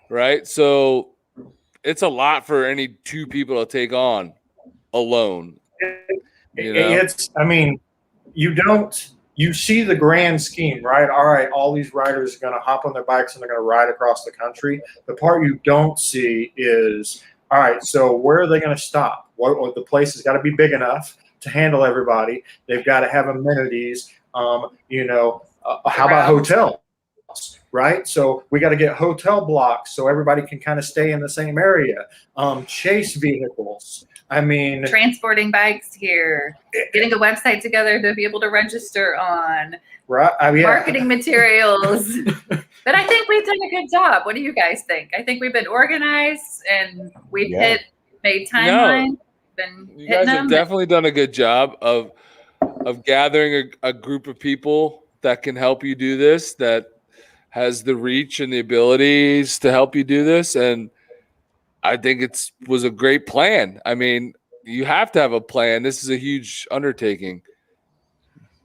right? So it's a lot for any two people to take on alone. You see the grand scheme, right? All right, all these riders are going to hop on their bikes and they're going to ride across the country. The part you don't see is, all right, so where are they going to stop? The place has got to be big enough to handle everybody. They've got to have amenities. How about hotels, right? So we got to get hotel blocks so everybody can kind of stay in the same area. Chase vehicles. Transporting bikes here, getting a website together to be able to register on, right? Marketing materials. But I think we've done a good job. What do you guys think? I think we've been organized and we've made timelines. You guys have definitely done a good job of gathering a group of people that can help you do this, that has the reach and the abilities to help you do this. And I think it was a great plan. You have to have a plan. This is a huge undertaking,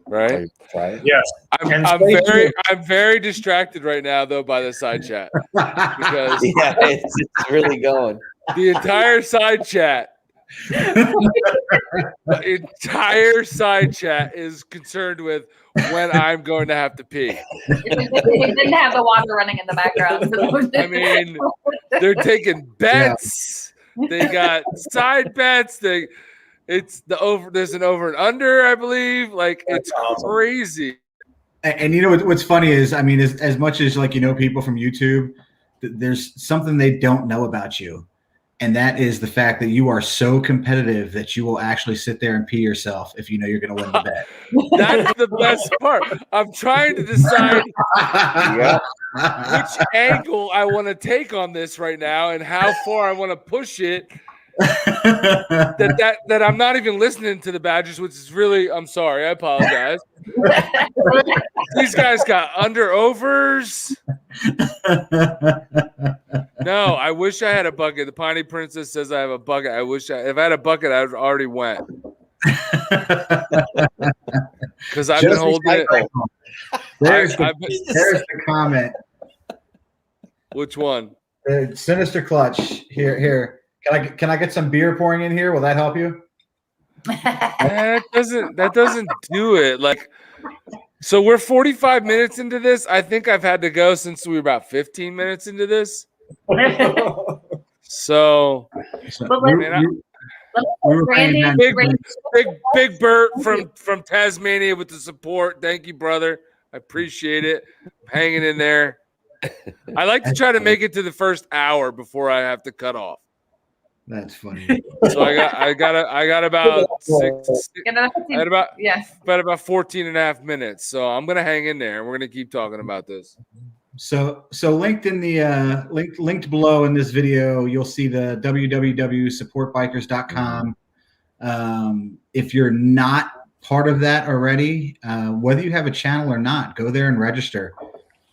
right? Yes. I'm very distracted right now, though, by the side chat because it's really going. The entire side chat is concerned with when I'm going to have to pee. We didn't have the water running in the background. They're taking bets. They got side bets. There's an over and under, I believe. It's crazy. And what's funny is, as much as people from YouTube, there's something they don't know about you. And that is the fact that you are so competitive that you will actually sit there and pee yourself if you know you're going to win the bet. That's the best part. I'm trying to decide which angle I want to take on this right now and how far I want to push it. That I'm not even listening to the Badgers, which is really, I'm sorry, I apologize. These guys got under-overs. No, I wish I had a bucket. The Piney Princess says I have a bucket. If I had a bucket, I already went. Because I've been holding it. There's I've the comment. Which one? The Sinister Clutch. Here. Can I get some beer pouring in here? Will that help you? That doesn't do it. Like, so we're 45 minutes into this. I think I've had to go since we were about 15 minutes into this. So, big Bert from Tasmania with the support. Thank you, brother. I appreciate it. Hanging in there. I like to try to make it to the first hour before I have to cut off. That's funny. So I got about about 14 and a half minutes. So I'm gonna hang in there and we're gonna keep talking about this. So linked in the linked below in this video, you'll see the www.supportbikers.com. If you're not part of that already, whether you have a channel or not, go there and register.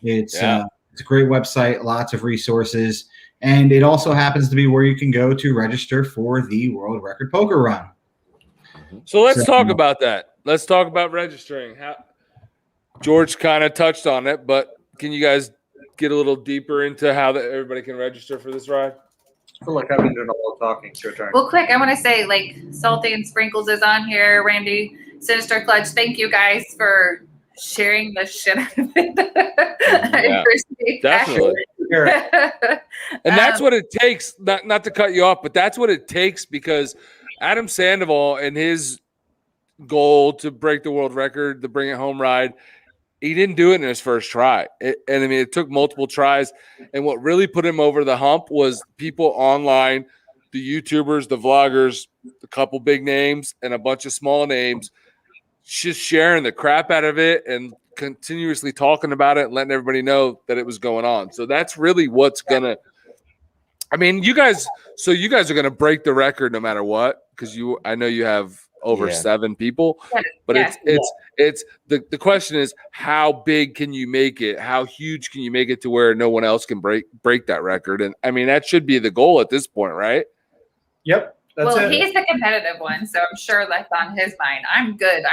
It's a great website, lots of resources. And it also happens to be where you can go to register for the World Record Poker Run. So let's talk about that. Let's talk about registering. George kind of touched on it, but can you guys get a little deeper into how everybody can register for this ride? I feel like I've been doing all the talking. It's your turn. Well, quick, I want to say, like, Salty and Sprinkles is on here. Randy, Sinister Clutch, thank you guys for sharing the shit out of it. I appreciate definitely. And that's what it takes, not to cut you off, but that's what it takes, because Adam Sandoval and his goal to break the world record, the Bring It Home ride, he didn't do it in his first try. It took multiple tries. And what really put him over the hump was people online, the YouTubers, the vloggers, a couple big names and a bunch of small names, just sharing the crap out of it and continuously talking about it and letting everybody know that it was going on. So that's really what's gonna, you guys are gonna break the record no matter what, because I know you have over 7 people, but it's the question is, how big can you make it? How huge can you make it to where no one else can break that record? And that should be the goal at this point, right? Yep. He's the competitive one, so I'm sure that's on his mind. I'm good.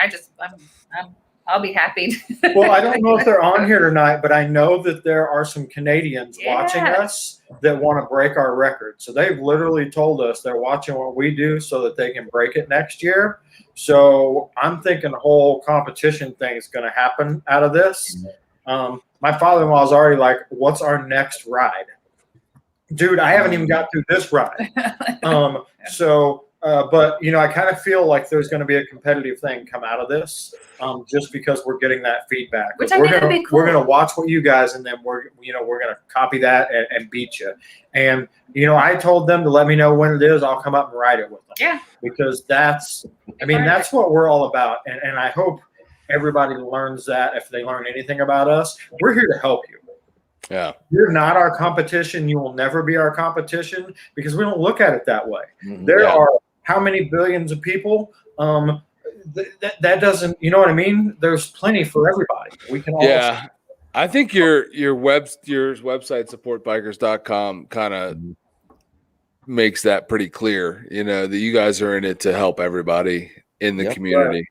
I'll be happy. Well, I don't know if they're on here tonight, but I know that there are some Canadians watching us that want to break our record. So they've literally told us they're watching what we do so that they can break it next year. So I'm thinking a whole competition thing is going to happen out of this. My father-in-law is already like, what's our next ride? Dude, I haven't even got through this ride. But I kind of feel like there's going to be a competitive thing come out of this, just because we're getting that feedback. Which we're going to watch what you guys, and then we're going to copy that and beat you. And I told them to let me know when it is. I'll come up and ride it with them. Yeah. Because that's what we're all about, and I hope everybody learns that. If they learn anything about us, we're here to help you. Yeah. You're not our competition. You will never be our competition, because we don't look at it that way. There are how many billions of people? That doesn't, you know what I mean? There's plenty for everybody. We can all. Yeah. I think your website, supportbikers.com, kind of makes that pretty clear, that you guys are in it to help everybody in the community.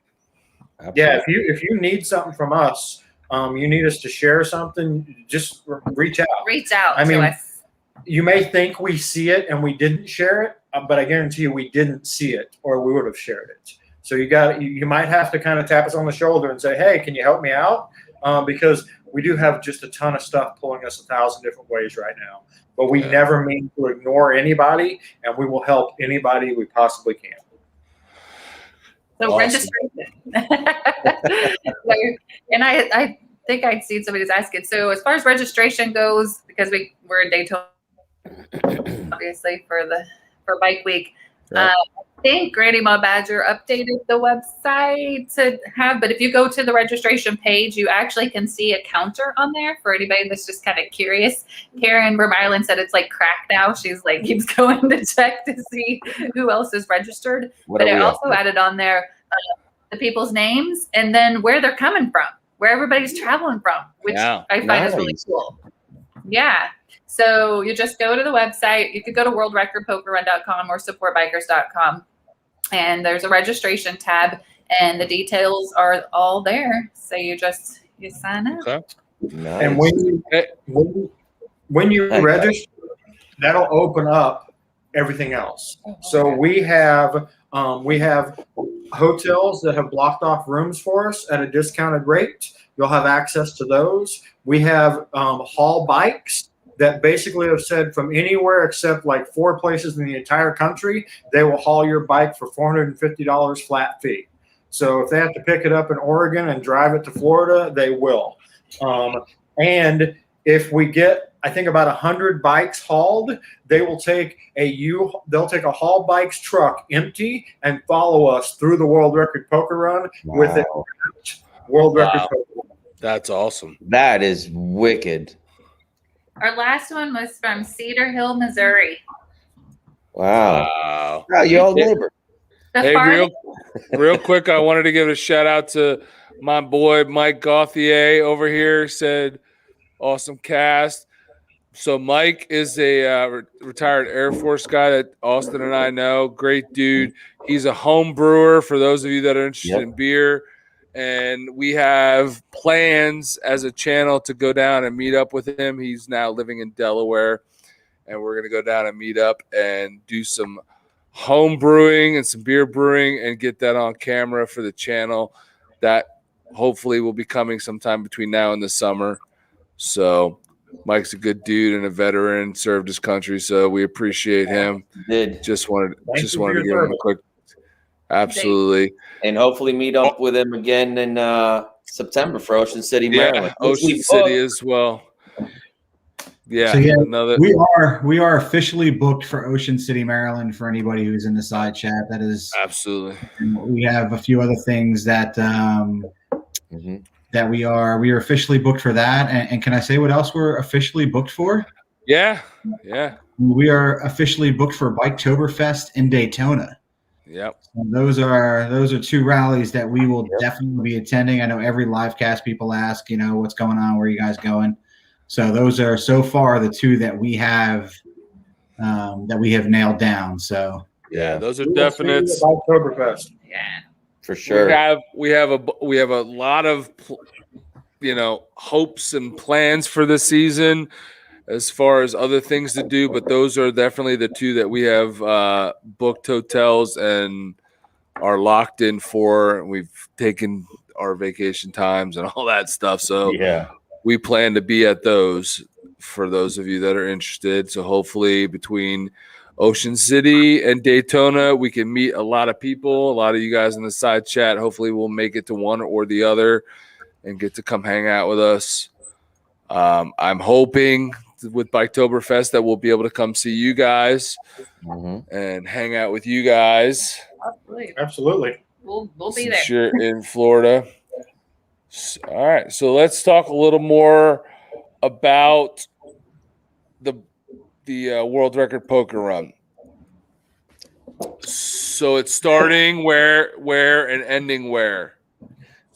Right. Yeah. If you need something from us, you need us to share something, just reach out. Reach out to us. You may think we see it and we didn't share it, but I guarantee you we didn't see it, or we would have shared it. So you might have to kind of tap us on the shoulder and say, hey, can you help me out? Because we do have just a ton of stuff pulling us 1,000 different ways right now. But we never mean to ignore anybody, and we will help anybody we possibly can. So registration. And I think I'd seen somebody's asking. So as far as registration goes, because we're in Daytona, obviously for Bike Week. Right. I think Granny Momma Badger updated the website to have, but if you go to the registration page, you actually can see a counter on there for anybody that's just kind of curious. Karen Vermeilen said it's like crack now. She's like keeps going to check to see who else is registered. But I also added on there the people's names and then where they're coming from, where everybody's traveling from, which I find is really cool. Yeah. So you just go to the website. You could go to worldrecordpokerrun.com or supportbikers.com. and there's a registration tab, and the details are all there. So you sign up. Okay. Nice. And when you Thanks. register, that'll open up everything else. So we have hotels that have blocked off rooms for us at a discounted rate. You'll have access to those. We have haul bikes that basically have said from anywhere except like 4 places in the entire country, they will haul your bike for $450 flat fee. So if they have to pick it up in Oregon and drive it to Florida, they will. And if we get, I think, about 100 bikes hauled, they'll take a haul bikes truck empty and follow us through the world record poker run with it. World record poker run. That's awesome. That is wicked. Our last one was from Cedar Hill, Missouri. Wow. Wow, your old neighbor. Hey, real quick, I wanted to give a shout out to my boy Mike Gauthier over here. Said, awesome cast. So Mike is a retired Air Force guy that Austin and I know. Great dude. He's a home brewer for those of you that are interested in beer. And we have plans as a channel to go down and meet up with him. He's now living in Delaware. And we're going to go down and meet up and do some home brewing and some beer brewing and get that on camera for the channel. That hopefully will be coming sometime between now and the summer. So Mike's a good dude and a veteran, served his country, so we appreciate him. Just wanted to give him a quick. Absolutely. And hopefully meet up with him again in September for Ocean City, Maryland. Ocean City as well. Yeah, so we are officially booked for Ocean City, Maryland. For anybody who's in the side chat, that is absolutely. We have a few other things that that we are officially booked for that. And can I say what else we're officially booked for? Yeah. We are officially booked for Biketoberfest in Daytona. Yep. So those are 2 rallies that we will definitely be attending. I know every live cast people ask, what's going on, where are you guys going? So those are so far the 2 that we have nailed down. So yeah, those are definite. Oktoberfest. Yeah, for sure. We have a lot of hopes and plans for the season as far as other things to do, but those are definitely the 2 that we have booked hotels and are locked in for. We've taken our vacation times and all that stuff. So we plan to be at those for those of you that are interested. So hopefully between Ocean City and Daytona, we can meet a lot of people, a lot of you guys in the side chat. Hopefully we'll make it to one or the other and get to come hang out with us. I'm hoping with Biketoberfest that we'll be able to come see you guys and hang out with you guys. Absolutely. We'll be there. Since you're in Florida. All right, so let's talk a little more about the world record poker run. So it's starting where and ending where?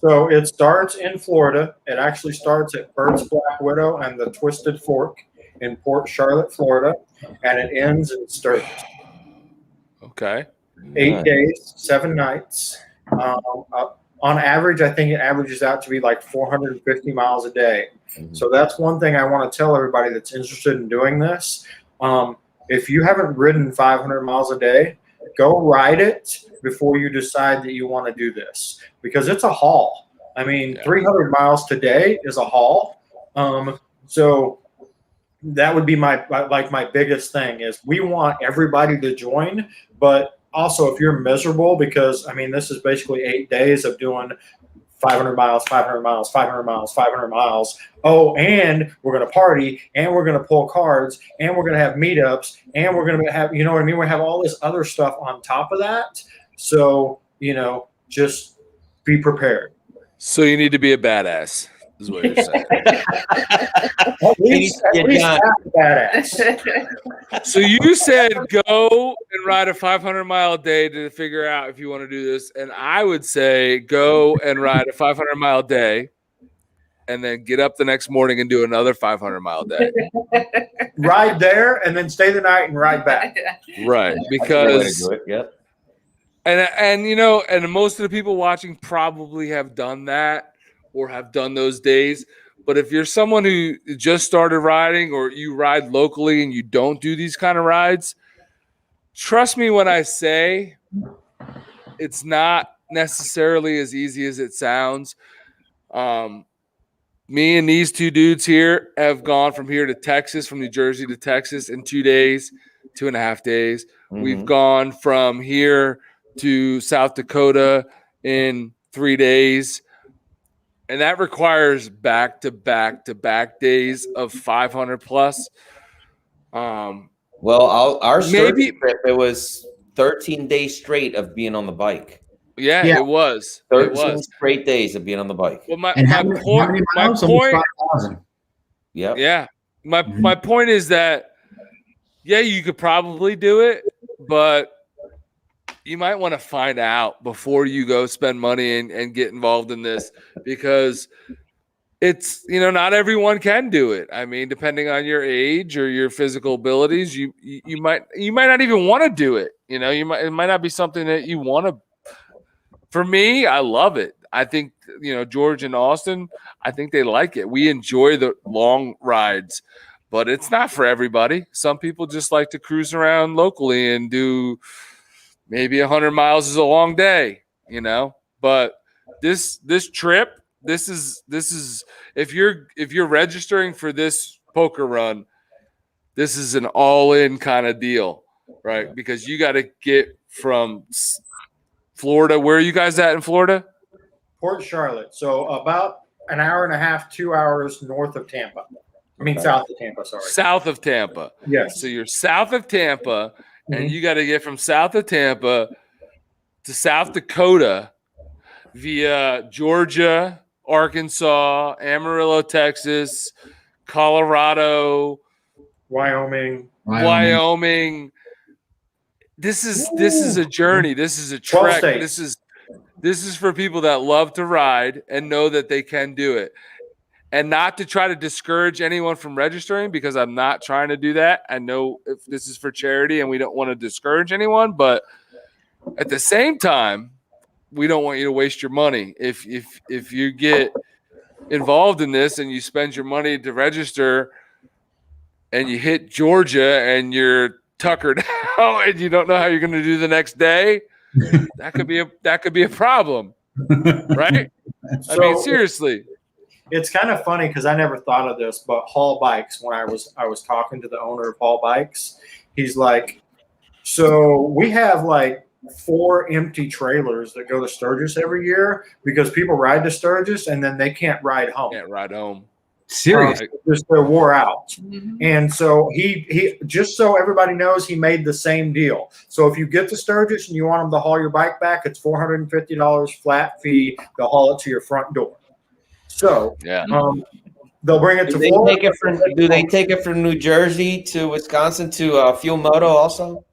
So it starts in Florida. It actually starts at Bert's Black Widow and the Twisted Fork in Port Charlotte, Florida, and it ends in Sturgis. Okay. 8 days, 7 nights. On average, I think it averages out to be like 450 miles a day. So that's one thing I want to tell everybody that's interested in doing this. If you haven't ridden 500 miles a day, go ride it before you decide that you want to do this, because it's a haul. I mean, 300 miles today is a haul. So that would be my biggest thing is we want everybody to join, but also, if you're miserable, because, I mean, this is basically 8 days of doing 500 miles, 500 miles, 500 miles, 500 miles. Oh, and we're going to party, and we're going to pull cards, and we're going to have meetups, and we're going to have, you know what I mean? We have all this other stuff on top of that. So, just be prepared. So you need to be a badass, is what you're saying. At least badass. So you said go and ride a 500-mile a day to figure out if you want to do this, and I would say go and ride a 500-mile day, and then get up the next morning and do another 500-mile day. Ride there and then stay the night and ride back. Right, because And you know, and most of the people watching probably have done that or have done those days. But if you're someone who just started riding or you ride locally and you don't do these kind of rides, trust me when I say it's not necessarily as easy as it sounds. Me and these two dudes here have gone from here to Texas, from New Jersey to Texas in 2 days, 2.5 days. Mhm. We've gone from here to South Dakota in 3 days. And that requires back to back days of 500 plus. Well, our Maybe- trip, it was 13 days straight of being on the bike. Yeah, Yeah. it was. 13 straight days of being on the bike. Well, my And how many point, miles? my Almost point, 5,000. Yep. yeah, my Mhm. point is that, yeah, you could probably do it, but you might want to find out before you go spend money and get involved in this, because it's, you know, not everyone can do it. I mean, depending on your age or your physical abilities, you might not even want to do it. You know, it might not be something that you want to. For me, I love it. I think, you know, George and Austin, I think they like it. We enjoy the long rides, but it's not for everybody. Some people just like to cruise around locally and do maybe 100 miles is a long day, you know. But this trip, this is if you're registering for this poker run, this is an all-in kind of deal, right? Because you got to get from Florida. Where are you guys at in Florida? Port Charlotte. So about an hour and a half, 2 hours north of Tampa. I mean, south of Tampa, sorry. South of Tampa. Yes. So you're south of Tampa, and Mhm. you got to get from south of Tampa to South Dakota via Georgia, Arkansas, Amarillo, Texas, Colorado, Wyoming. Wyoming. This is a journey. This is a 12 trek. states. This is for people that love to ride and know that they can do it. And not to try to discourage anyone from registering, because I'm not trying to do that. I know if this is for charity and we don't want to discourage anyone, but at the same time, we don't want you to waste your money. If you get involved in this and you spend your money to register and you hit Georgia and you're tuckered out and you don't know how you're going to do the next day, that could be a problem, right? I mean, seriously. It's kind of funny because I never thought of this, but Hall Bikes, when I was talking to the owner of Hall Bikes, he's like, so we have like 4 empty trailers that go to Sturgis every year because people ride to Sturgis and then they can't ride home. Can't ride home. Serious. Just they're wore out. Mhm. And so he just so everybody knows, he made the same deal. So if you get to Sturgis and you want them to haul your bike back, it's $450 flat fee. They'll haul it to your front door. So Yeah. they'll bring it to Do they take it from New Jersey to Wisconsin to Fuel Moto also?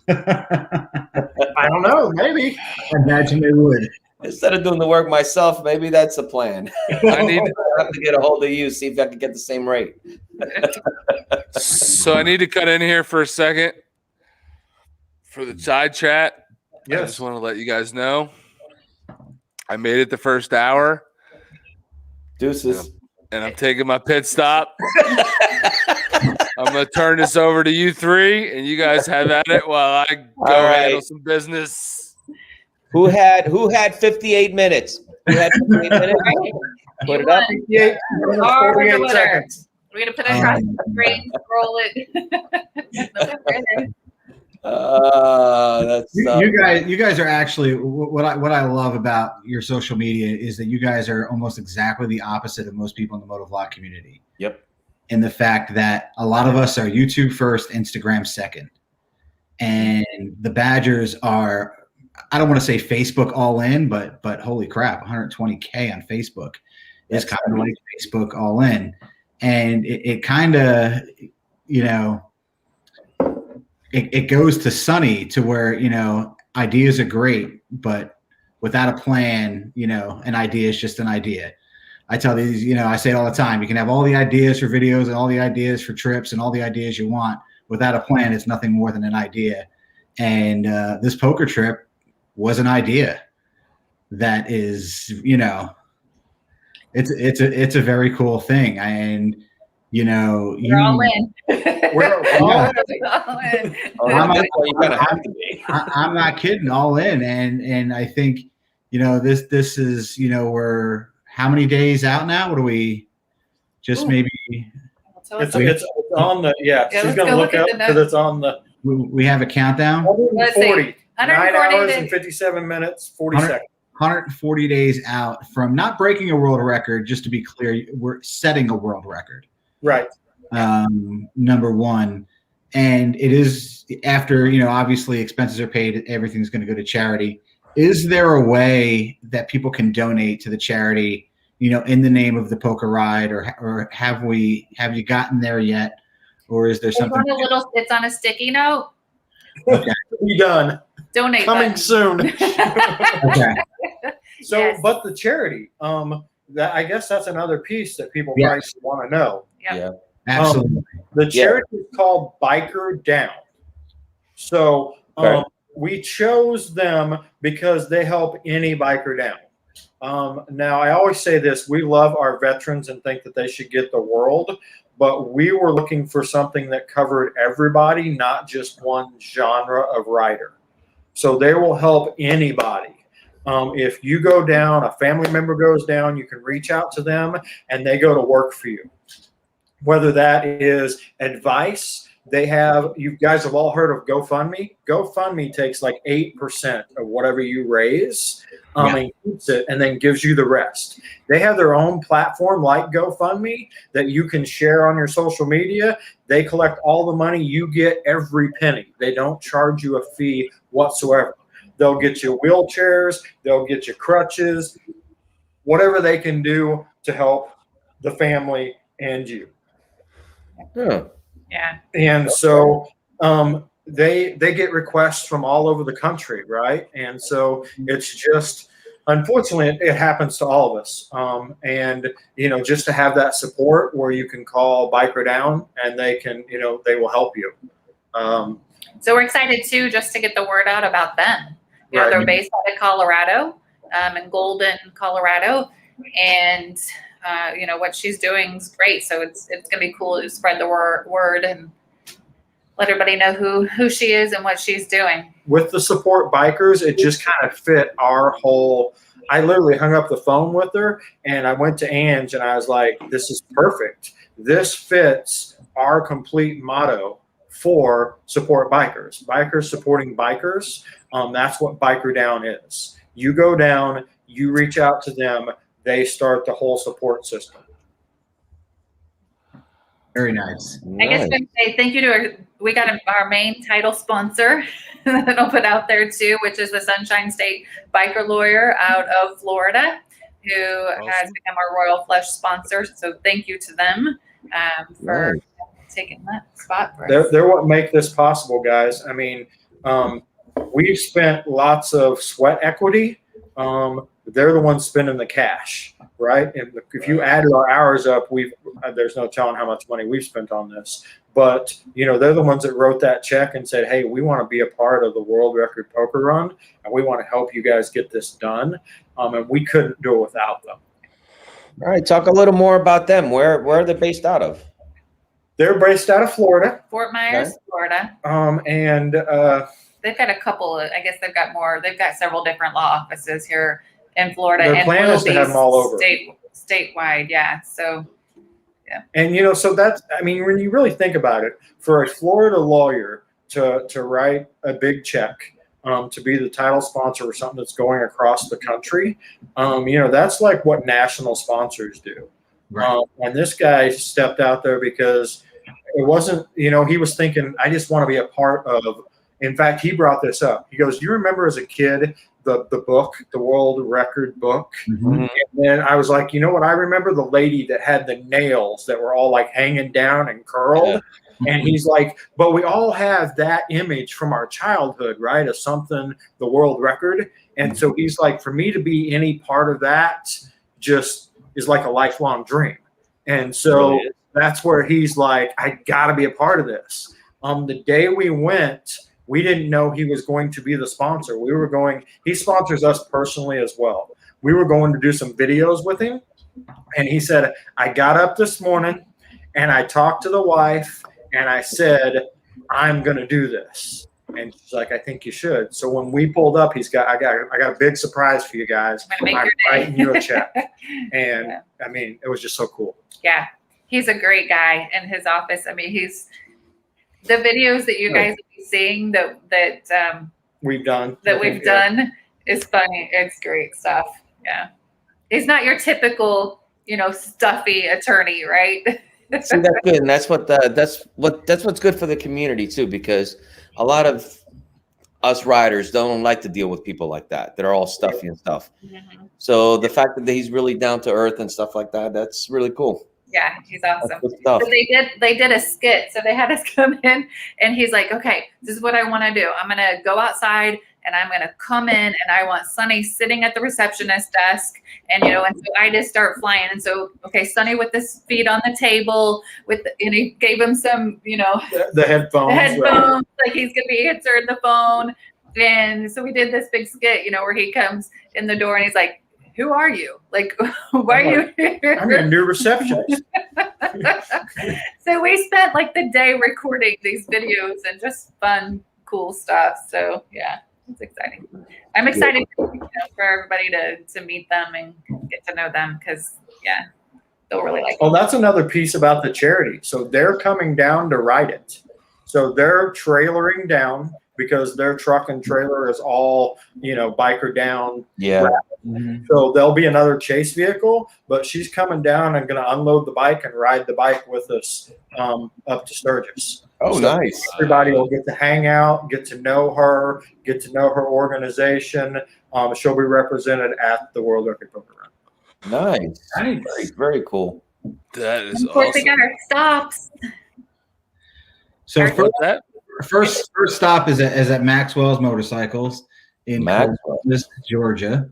I don't know, maybe. I imagine they would. Instead of doing the work myself, maybe that's a plan. I need I have to get a hold of you, see if I can get the same rate. So I need to cut in here for a second for the side chat. I Yes. just want to let you guys know I made it the first hour, Deuces. and I'm taking my pit stop. I'm going to turn this over to you three, and you guys have at it while I go All right. handle some business. Who had 58 minutes? Who had 58 minutes? Put it up. 58 minutes, Are the 48 winner. seconds. We're gonna put it across the screen, scroll it. That's You guys are actually what I love about your social media is that you guys are almost exactly the opposite of most people in the motovlog community. Yep. In the fact that a lot of us are YouTube first, Instagram second, and the Badgers are, I don't want to say Facebook all in, but holy crap, 120K on Facebook is kind of like Facebook all in. And it kind of, you know, it goes to Sonny to where, you know, ideas are great, but without a plan, you know, an idea is just an idea. I tell these, you know, I say it all the time, you can have all the ideas for videos and all the ideas for trips and all the ideas you want. Without a plan, it's nothing more than an idea. And this poker trip, was an idea that is, it's a very cool thing. And, We're all in. We're all in. All in. That's why you kind of have to be. I'm not kidding, all in. And I think, this is, we're how many days out now? What do we just maybe? It's on the, she's let's going to go look look up at the because it's on the we have a countdown. 140. 9 140 hours days. and 57 minutes, 40 100 seconds. 140 days out from not breaking a world record. Just to be clear, we're setting a world record. Right. Number one. And it is after, obviously expenses are paid, everything's going to go to charity. Is there a way that people can donate to the charity, in the name of the poker ride, or have you gotten there yet? Or is there something? It's on a sticky note. Okay. Be done. Donate Coming button. soon. Okay. So, Yes. but the charity, that I guess that's another piece that people Yes. probably want to know. Yep. Yeah. Absolutely. The charity is called Biker Down. So Right. we chose them because they help any biker down. Now, I always say this: we love our veterans and think that they should get the world, but we were looking for something that covered everybody, not just one genre of rider. So they will help anybody. If you go down, a family member goes down, you can reach out to them and they go to work for you. Whether that is advice, you guys have all heard of GoFundMe. GoFundMe takes like 8% of whatever you raise and keeps it and then gives you the rest. They have their own platform like GoFundMe that you can share on your social media. They collect all the money. You get every penny. They don't charge you a fee whatsoever. They'll get you wheelchairs. They'll get you crutches, whatever they can do to help the family and you. Huh. Yeah. And so they get requests from all over the country, right? And so it's just, unfortunately, it happens to all of us. And just to have that support where you can call Biker Down and they can, they will help you. So we're excited too, just to get the word out about them. Right. They're based out of Colorado, in Golden, Colorado, and what she's doing is great. So it's going to be cool to spread the word and let everybody know who she is and what she's doing. With the support bikers, it just kind of fit our whole. I literally hung up the phone with her and I went to Ange and I was like, "This is perfect. This fits our complete motto for support bikers. Bikers supporting bikers. That's what Biker Down is. You go down, you reach out to them, they start the whole support system." Very nice. I guess we say thank you to we got our main title sponsor that I'll put out there too, which is the Sunshine State Biker Lawyer out of Florida, who has become our Royal Flush sponsor. So thank you to them for taking that spot for us. They're what make this possible, guys. I mean, we've spent lots of sweat equity. They're the ones spending the cash, right? If you added our hours up, there's no telling how much money we've spent on this. But they're the ones that wrote that check and said, "Hey, we want to be a part of the World Record Poker Run, and we want to help you guys get this done." And we couldn't do it without them. All right, talk a little more about them. Where are they based out of? They're based out of Florida. Fort Myers, Okay. Florida. And They've got a couple. I guess they've got more. They've got several different law offices here in Florida. Their and plan is to have them all over. Statewide, yeah. So. And so that's, I mean, when you really think about it, for a Florida lawyer to write a big check, to be the title sponsor or something that's going across the country, that's like what national sponsors do. Right. And this guy stepped out there because it wasn't, he was thinking, I just want to be a part of. In fact, he brought this up. He goes, "You remember as a kid the book, the world record book?" Mhm. And then I was like, "You know what? I remember the lady that had the nails that were all like hanging down and curled." Yeah. And he's like, "But we all have that image from our childhood, right? Of something, the world record." And so he's like, "For me to be any part of that just is like a lifelong dream." And so that's where he's like, "I got to be a part of this." The day we went We didn't know he was going to be the sponsor. He sponsors us personally as well. We were going to do some videos with him. And he said, I got up this morning and I talked to the wife and I said, I'm going to do this. And she's like, I think you should. So when we pulled up, I got a big surprise for you guys. I'm writing you a check. And I mean, it was just so cool. Yeah. He's a great guy in his office. I mean, the videos that you guys will be seeing that we've done is funny. It's great stuff. Yeah. He's not your typical, stuffy attorney, right? See, that's good, and that's what's good for the community too, because a lot of us riders don't like to deal with people like that. They're all stuffy and stuff. Mm-hmm. So the fact that he's really down to earth and stuff like that, that's really cool. Yeah, he's awesome. So they did a skit. So they had us come in, and he's like, okay, this is what I want to do. I'm going to go outside, and I'm going to come in, and I want Sonny sitting at the receptionist desk. And, and so I just start flying. And so, okay, Sonny with his feet on the table, and he gave him some, the headphones. Right. Like he's going to be answering the phone. And so we did this big skit, where he comes in the door, and he's like, who are you? Like, why are you here? I'm your new receptionist. So we spent like the day recording these videos and just fun, cool stuff. So yeah, it's exciting. I'm excited for everybody to meet them and get to know them because they'll really like it. Well, that's another piece about the charity. So they're coming down to ride it. So they're trailering down because their truck and trailer is all, biker down. Yeah. Mm-hmm. So there'll be another chase vehicle, but she's coming down and going to unload the bike and ride the bike with us up to Sturgis. Oh, so nice. Everybody will get to hang out, get to know her organization. She'll be represented at the World Record Poker Run. Nice. Very, very cool. That is Of course, awesome. they got our stops. So that? first stop is at Maxwell's Motorcycles in Columbus, Georgia,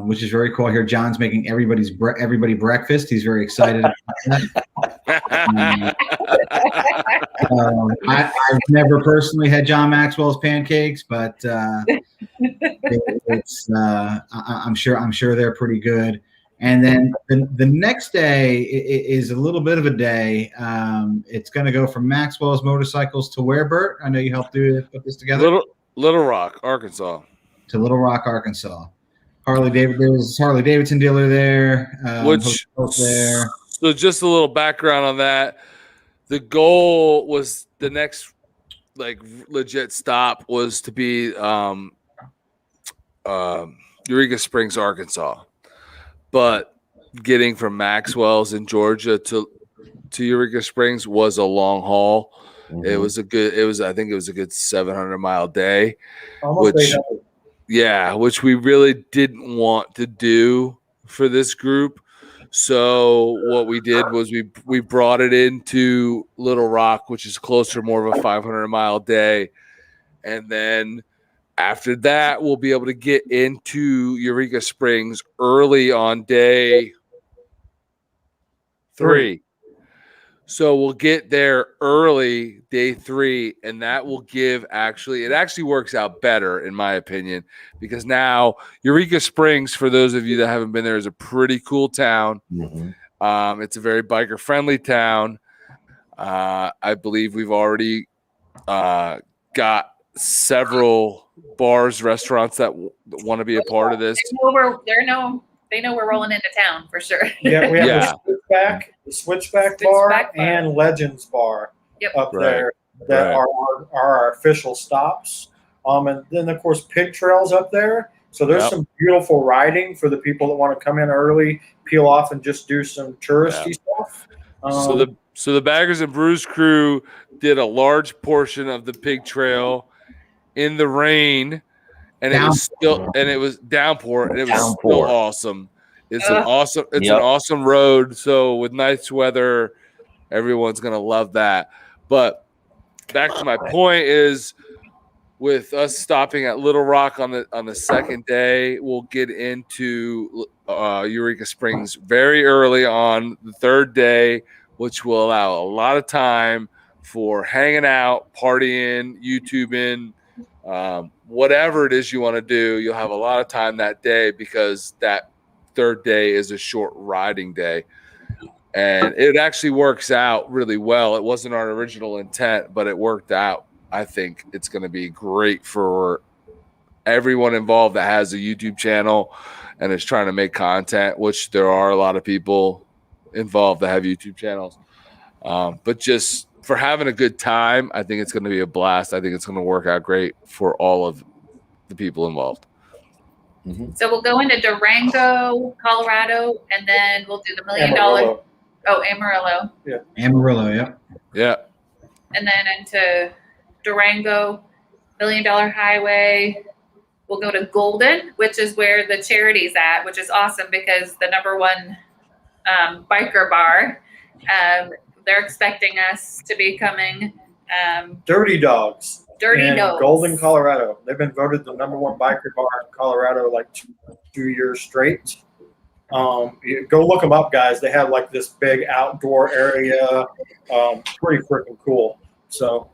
which is very cool. I hear John's making everybody breakfast. He's very excited about that. I've never personally had John Maxwell's pancakes, but I'm sure they're pretty good. And then the next day is a little bit of a day. It's going to go from Maxwell's Motorcycles to where, Bert? I know you helped put this together. Little Rock, Arkansas. To Little Rock, Arkansas. There's Harley Davidson dealer there. There. So just a little background on that. The goal was the next legit stop was to be Eureka Springs, Arkansas. But getting from Maxwell's in Georgia to Eureka Springs was a long haul. Mm-hmm. I think it was a good 700-mile day. Almost which we really didn't want to do for this group. So what we did was we brought it into Little Rock, which is closer, more of a 500-mile day. And then after that, we'll be able to get into Eureka Springs early on day 3. So we'll get there early, day 3, and that will give it actually works out better, in my opinion, because now Eureka Springs, for those of you that haven't been there, is a pretty cool town. Mm-hmm. It's a very biker-friendly town. I believe we've already got several bars, restaurants that want to be a part of this. They know we're rolling into town for sure. Yeah, we have the Switchback bar and Legends bar up there that are our official stops. And then of course Pig Trail's up there. So there's some beautiful riding for the people that want to come in early, peel off, and just do some touristy stuff. So the Baggers and Brews Crew did a large portion of the Pig Trail in the rain, and it was downpour, and it was still awesome. It's an awesome road. So with nice weather, everyone's gonna love that. But back to my point is, with us stopping at Little Rock on the second day, we'll get into Eureka Springs very early on the third day, which will allow a lot of time for hanging out, partying, YouTubing, whatever it is you want to do. You'll have a lot of time that day because that third day is a short riding day. And it actually works out really well. It wasn't our original intent, but it worked out. I think it's going to be great for everyone involved that has a YouTube channel and is trying to make content, which there are a lot of people involved that have YouTube channels. But just for having a good time, I think it's going to be a blast. I think it's going to work out great for all of the people involved. Mm-hmm. So we'll go into Durango, Colorado, and then we'll do the $1 million. Oh, Amarillo. Yeah. Amarillo, yep. Yeah. And then into Durango, $1 Million Highway. We'll go to Golden, which is where the charity's at, which is awesome because the #1 biker bar. They're expecting us to be coming. Dirty Dogs. Dirty in Dogs. Golden, Colorado. They've been voted the #1 biker bar in Colorado like 2 years straight. You go look them up, guys. They have like this big outdoor area. Pretty freaking cool. So,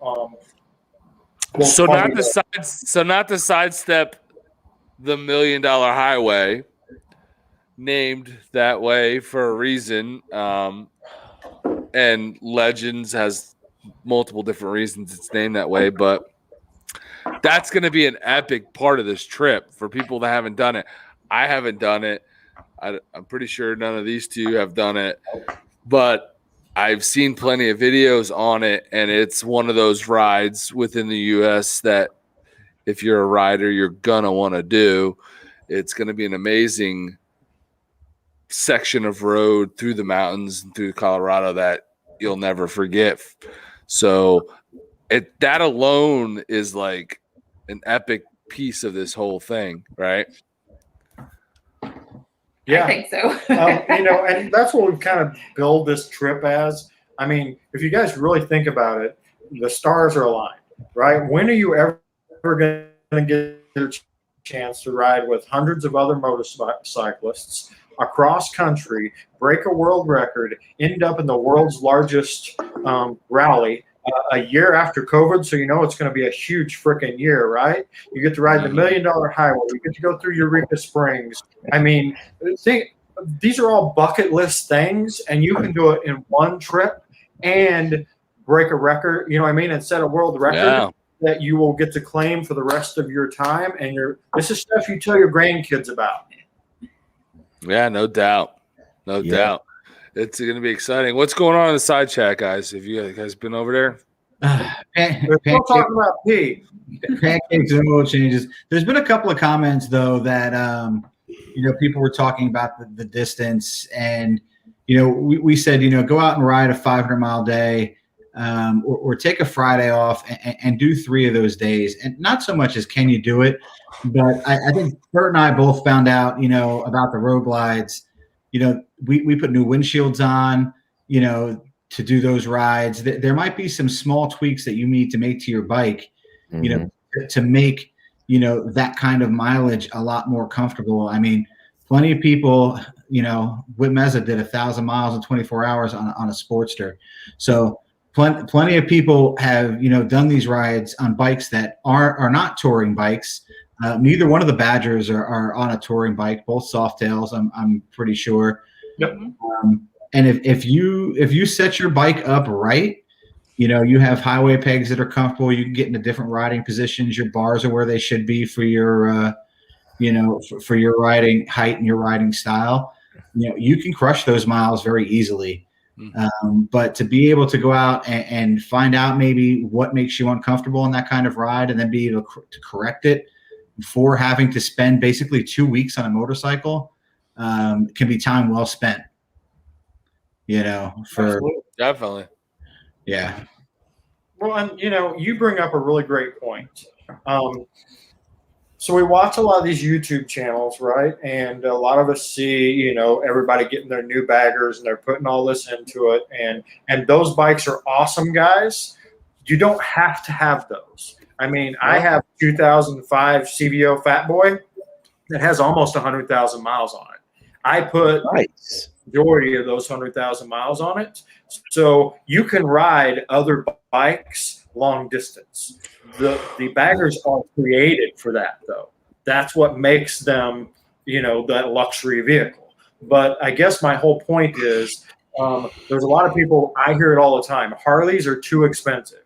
not to sidestep the $1 Million Highway, named that way for a reason. And Legends has multiple different reasons it's named that way, but that's going to be an epic part of this trip for people that haven't done it. I haven't done it. I'm pretty sure none of these two have done it, but I've seen plenty of videos on it, and it's one of those rides within the U.S. that if you're a rider, you're going to want to do. It's going to be an amazing section of road through the mountains and through Colorado that you'll never forget. So that alone is like an epic piece of this whole thing, right? Yeah. I think so. And that's what we've kind of billed this trip as. I mean, if you guys really think about it, the stars are aligned, right? When are you ever going to get a chance to ride with hundreds of other motorcyclists across country, break a world record, end up in the world's largest rally a year after COVID? So it's going to be a huge freaking year, right? You get to ride the $1 Million Highway. You get to go through Eureka Springs. I mean, these are all bucket list things, and you can do it in one trip and break a record, and set a world record that you will get to claim for the rest of your time. And this is stuff you tell your grandkids about. Yeah, no doubt. No doubt. It's going to be exciting. What's going on in the side chat, guys? Have you guys been over there? We're still talking about Pete. Pancakes and oil changes. There's been a couple of comments, though, that people were talking about the distance. And, we said, go out and ride a 500-mile day or take a Friday off and do 3 of those days. And not so much as can you do it, but I think Bert and I both found out, about the road glides. We put new windshields on, to do those rides. There might be some small tweaks that you need to make to your bike, to make, that kind of mileage a lot more comfortable. I mean, plenty of people, Whit Meza did 1,000 miles in 24 hours on a Sportster. So plenty of people have, done these rides on bikes that are not touring bikes. Neither one of the Badgers are on a touring bike, both Softails, I'm pretty sure. Yep. And if you set your bike up right, you have highway pegs that are comfortable. You can get into different riding positions. Your bars are where they should be for your, for your riding height and your riding style. You can crush those miles very easily. But to be able to go out and find out maybe what makes you uncomfortable in that kind of ride, and then be able to correct it before having to spend basically 2 weeks on a motorcycle, can be time well spent. Definitely. Yeah. Well, and you bring up a really great point. So we watch a lot of these YouTube channels, right? And a lot of us see, everybody getting their new baggers and they're putting all this into it. And those bikes are awesome, guys. You don't have to have those. I mean, I have 2005 CVO Fat Boy that has almost 100,000 miles on it. I put Nice. majority of those 100,000 miles on it. So you can ride other bikes long distance. The baggers are created for that, though. That's what makes them, that luxury vehicle. But I guess my whole point is there's a lot of people, I hear it all the time. Harleys are too expensive.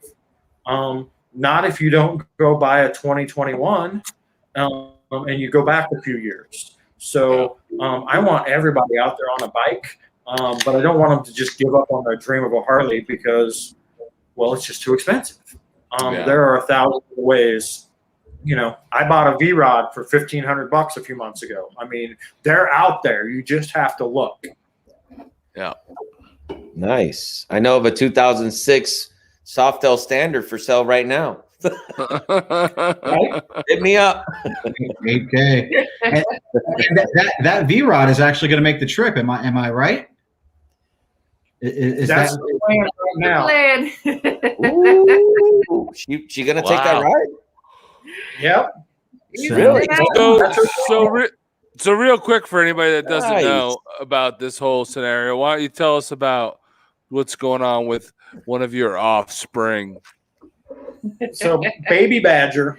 Not if you don't go buy a 2021 and you go back a few years. So I want everybody out there on a bike, but I don't want them to just give up on their dream of a Harley because, well, it's just too expensive. There are 1,000 ways. I bought a V-Rod for $1,500 a few months ago. I mean, they're out there. You just have to look. Yeah. Nice. I know of a 2006 Softail Standard for sale right now. Right? Hit me up. 8K. And that V-Rod is actually going to make the trip. Am I right? Is That's that the plan right now. Ooh, she gonna take that ride? Yep. Really? So real quick for anybody that doesn't Nice. know about this whole scenario, why don't you tell us about what's going on with one of your offspring? So baby Badger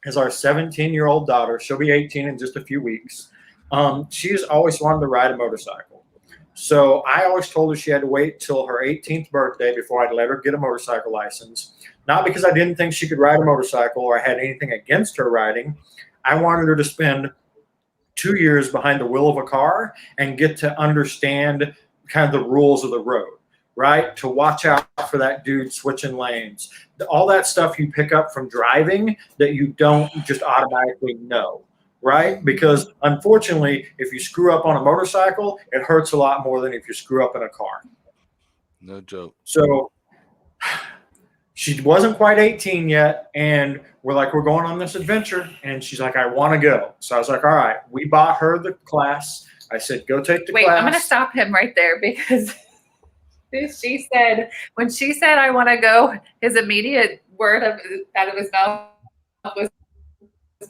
is our 17-year-old daughter. She'll be 18 in just a few weeks. She's always wanted to ride a motorcycle. So I always told her she had to wait till her 18th birthday before I'd let her get a motorcycle license. Not because I didn't think she could ride a motorcycle or I had anything against her riding. I wanted her to spend 2 years behind the wheel of a car and get to understand kind of the rules of the road, right? To watch out for that dude switching lanes. All that stuff you pick up from driving that you don't just automatically know, right? Because unfortunately, if you screw up on a motorcycle, it hurts a lot more than if you screw up in a car. No joke. So she wasn't quite 18 yet, and we're going on this adventure, and she's like, I want to go. So I was like, all right, we bought her the class. I said, go take the class. Wait, I'm going to stop him right there because when she said, I want to go, his immediate word out of his mouth was,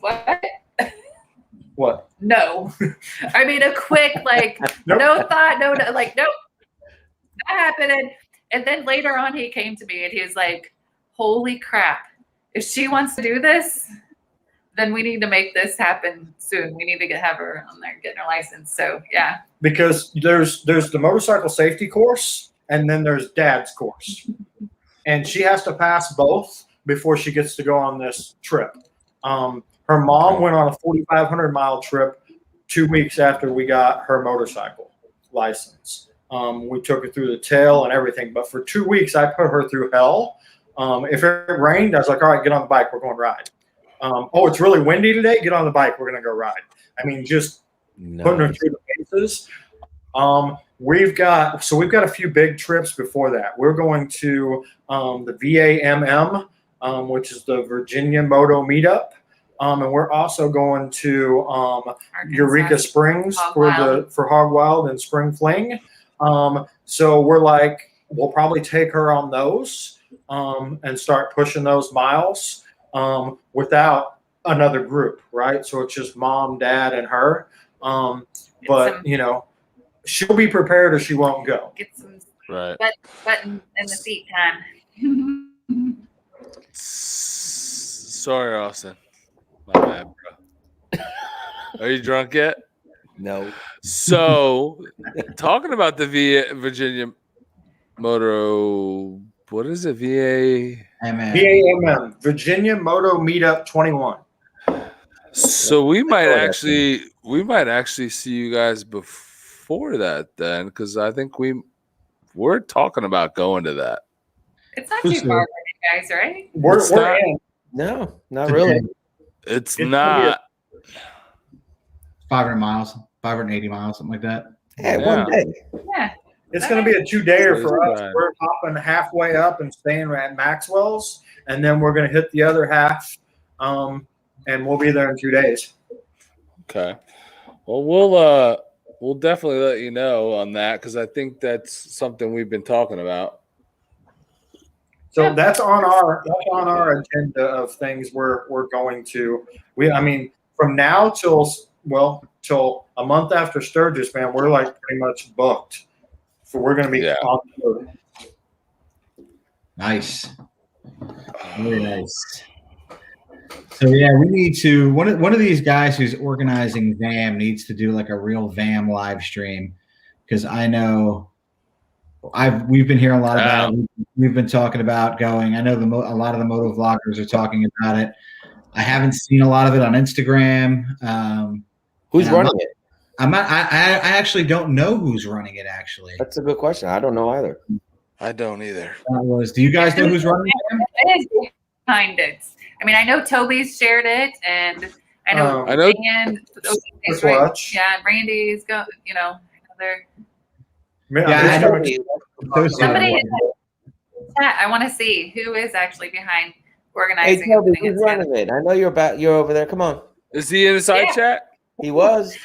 what? What? No. I mean, a quick, Nope. no thought, nope, that happened. And then later on, he came to me and he was like, holy crap. If she wants to do this, then we need to make this happen soon. We need to have her on there getting her license. So, yeah. Because there's the motorcycle safety course, and then there's dad's course. And she has to pass both before she gets to go on this trip. Her mom went on a 4,500-mile trip 2 weeks after we got her motorcycle license. We took her through the tail and everything. But for 2 weeks, I put her through hell. If it rained, I was like, all right, get on the bike. We're going to ride. It's really windy today. Get on the bike. We're going to go ride. I mean, just putting her through the paces. We've got a few big trips before that. We're going to the VAMM, which is the Virginia Moto Meetup. And we're also going to Eureka Springs for Hog Wild and Spring Fling. So we'll probably take her on those and start pushing those miles without another group, right? So it's just mom, dad, and her. But she'll be prepared or she won't go. Get some button in the seat time. Sorry, Austin. My bad, bro. Are you drunk yet? No. So, talking about the Virginia Moto, what is it? VAMM, Virginia Moto Meetup 21. So we might actually see you guys before that then, because I think we're talking about going to that. It's not too far for you guys, right? We're in. No, not really. It's not 500 miles, 580 miles, something like that. Yeah, one day. Yeah. It's going to be a 2-dayer for us. We're hopping halfway up and staying at Maxwell's, and then we're going to hit the other half, and we'll be there in 2 days. Okay. Well, we'll definitely let you know on that because I think that's something we've been talking about. So that's on our agenda of things we're going to. From now till till a month after Sturgis, man, we're like pretty much booked. So we're going to be on the road. Nice. Very nice. So yeah, we need to one of these guys who's organizing VAM needs to do like a real VAM live stream, because I know we've been hearing a lot about it. We've been talking about going. I know a lot of the moto vloggers are talking about it. I haven't seen a lot of it on Instagram. Who's running it? I actually don't know who's running it. Actually, That's a good question. I don't know either. I don't either. Do you guys know who's running it? It is behind it. I mean, I know Toby's shared it, and I know Dan. Right? Yeah, Randy's go. You know, they're. Yeah, Somebody in the chat. I want to see who is actually behind organizing. Hey, Toby, who's running it? I know you're over there. Come on. Is he in the side chat? He was.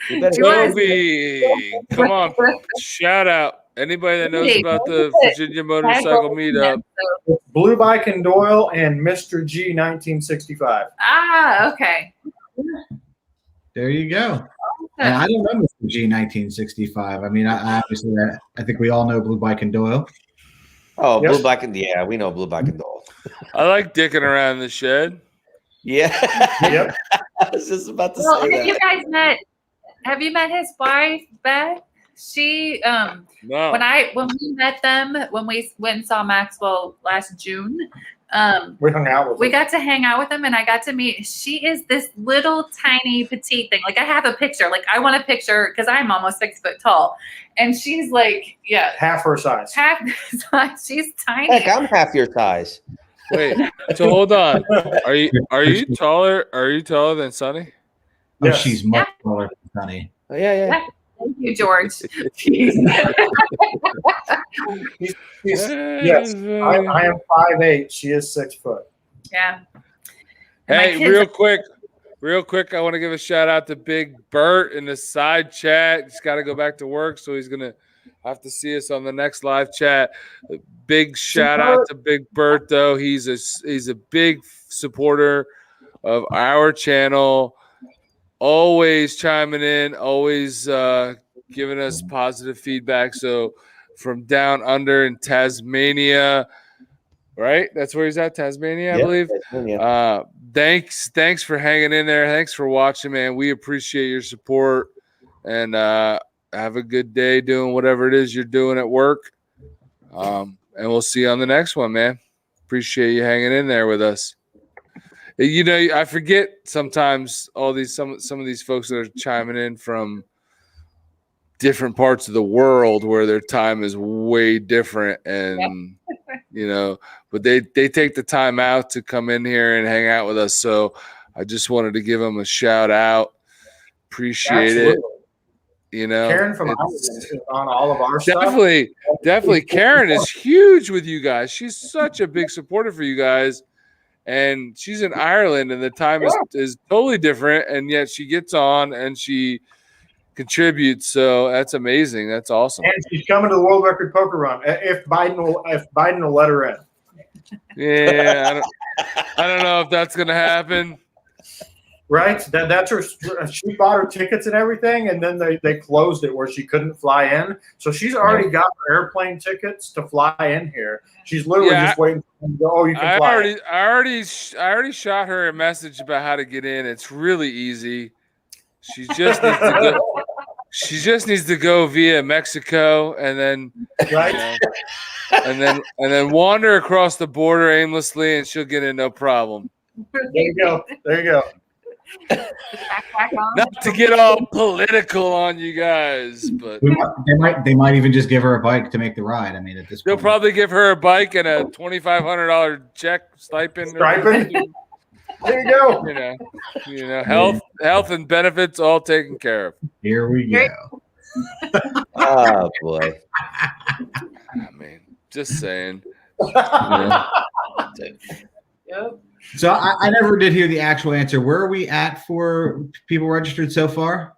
Toby, come on. Shout out. Anybody that knows about the Virginia Motorcycle Meetup. Blue Bike and Doyle and Mr. G 1965. Ah, okay. There you go. And I don't know Mr. G 1965. I mean, I think we all know Blue Bike and Doyle. Oh, Blue Bike and we know Blue Bike and Doyle. I like dicking around in the shed. Yeah. Yep. I was just about to say that. You guys have you met his wife, Beth? She No. when we met them, when we went and saw Maxwell last June, we hung out with we got to hang out with them, and I got to meet. She is this little tiny petite thing. Like, I have a picture. Like, I want a picture because I'm almost 6 foot tall, and she's like, half her size. half the size. She's tiny. Heck, I'm half your size. Wait. So hold on. Are you taller? Are you taller than Sonny? Oh, Yes. she's much taller than Sonny. Oh, yeah. Thank you, George. Yes, I am 5'8". She is 6 foot. Yeah. Hey, real quick, I want to give a shout out to Big Bert in the side chat. He's got to go back to work, so he's gonna have to see us on the next live chat. Big shout out to Big Bert, though. He's a big supporter of our channel. Always chiming in, always giving us positive feedback. So from down under in Tasmania, right? That's where he's at, Tasmania, I believe. Tasmania. Thanks for hanging in there. Thanks for watching, man. We appreciate your support, and have a good day doing whatever it is you're doing at work. And we'll see you on the next one, man. Appreciate you hanging in there with us. You know, I forget sometimes some of these folks that are chiming in from different parts of the world where their time is way different, and you know, but they take the time out to come in here and hang out with us. So I just wanted to give them a shout out. Appreciate it. You know, Karen from Ireland is on all of our stuff. Definitely. Karen is huge with you guys. She's such a big supporter for you guys. And she's in Ireland, and the time is totally different, and yet she gets on and she contributes. So that's amazing. That's awesome. And she's coming to the World Record Poker Run if Biden will let her in. Yeah, I don't know if that's gonna happen. Right? That's her. She bought her tickets and everything, and then they closed it where she couldn't fly in. So she's already got her airplane tickets to fly in here. She's literally just waiting for them to go, oh, you can fly. I already shot her a message about how to get in. It's really easy. She just needs to go. She just needs to go via Mexico, and then and then wander across the border aimlessly, and she'll get in no problem. There you go. Not to get all political on you guys, but they might even just give her a bike to make the ride. I mean, at this point, they'll probably give her a bike and a $2,500 check stipend. There you go. You know, health and benefits all taken care of. Here we go. Oh boy. I mean, just saying. Yep. So I never did hear the actual answer. Where are we at for people registered so far?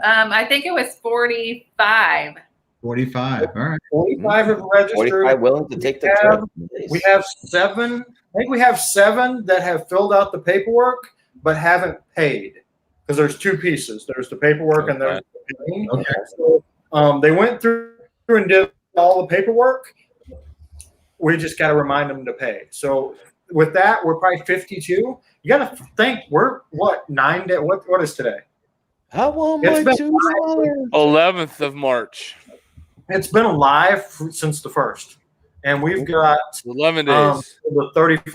I think it was 45. 45. All right. 45 have registered. 45 willing to take the trip. We have 7. I think we have 7 that have filled out the paperwork but haven't paid. because there's two pieces. There's the paperwork and there's the paying. Okay. So, they went through and did all the paperwork. We just got to remind them to pay. So with that, we're probably 52. You got to think we're what 9 days. What is today? I want It's my been $2. 11th of March. It's been alive since the 1st, and we've got 11 days. the 31st.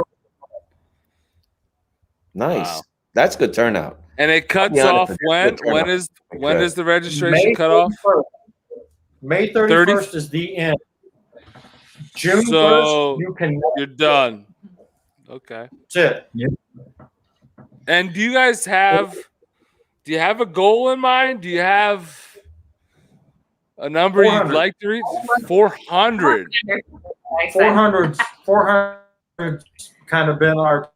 Nice. Wow. That's good turnout. And it cuts be honest off with you, when? good turnout. When does the registration May cut off? 31st. May 31st is the end. June So 1st, you can. you're done. Okay. That's it. And do you guys have a goal in mind? Do you have a number you'd 400. like to reach? 400. 400 kind of been our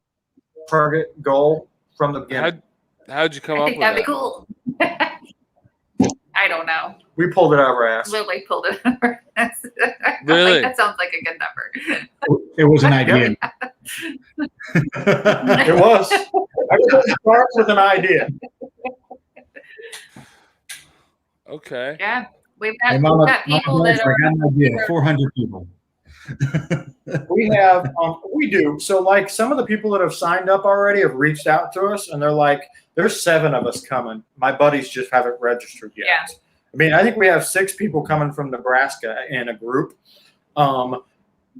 target goal from the beginning. How'd you come I up think with that'd that? be cool. I don't know. We pulled it out of our ass. Literally pulled it over. Really? That sounds like a good number. It was an idea. It was. Everything starts with an idea. Okay. Yeah. We've Hey, got, Mama, we've got people Mama, that I are. got an idea. 400 people. We have, we do. So, like, some of the people that have signed up already have reached out to us, and they're like, "There's 7 of us coming. My buddies just haven't registered yet." Yeah. I mean, I think we have 6 people coming from Nebraska in a group.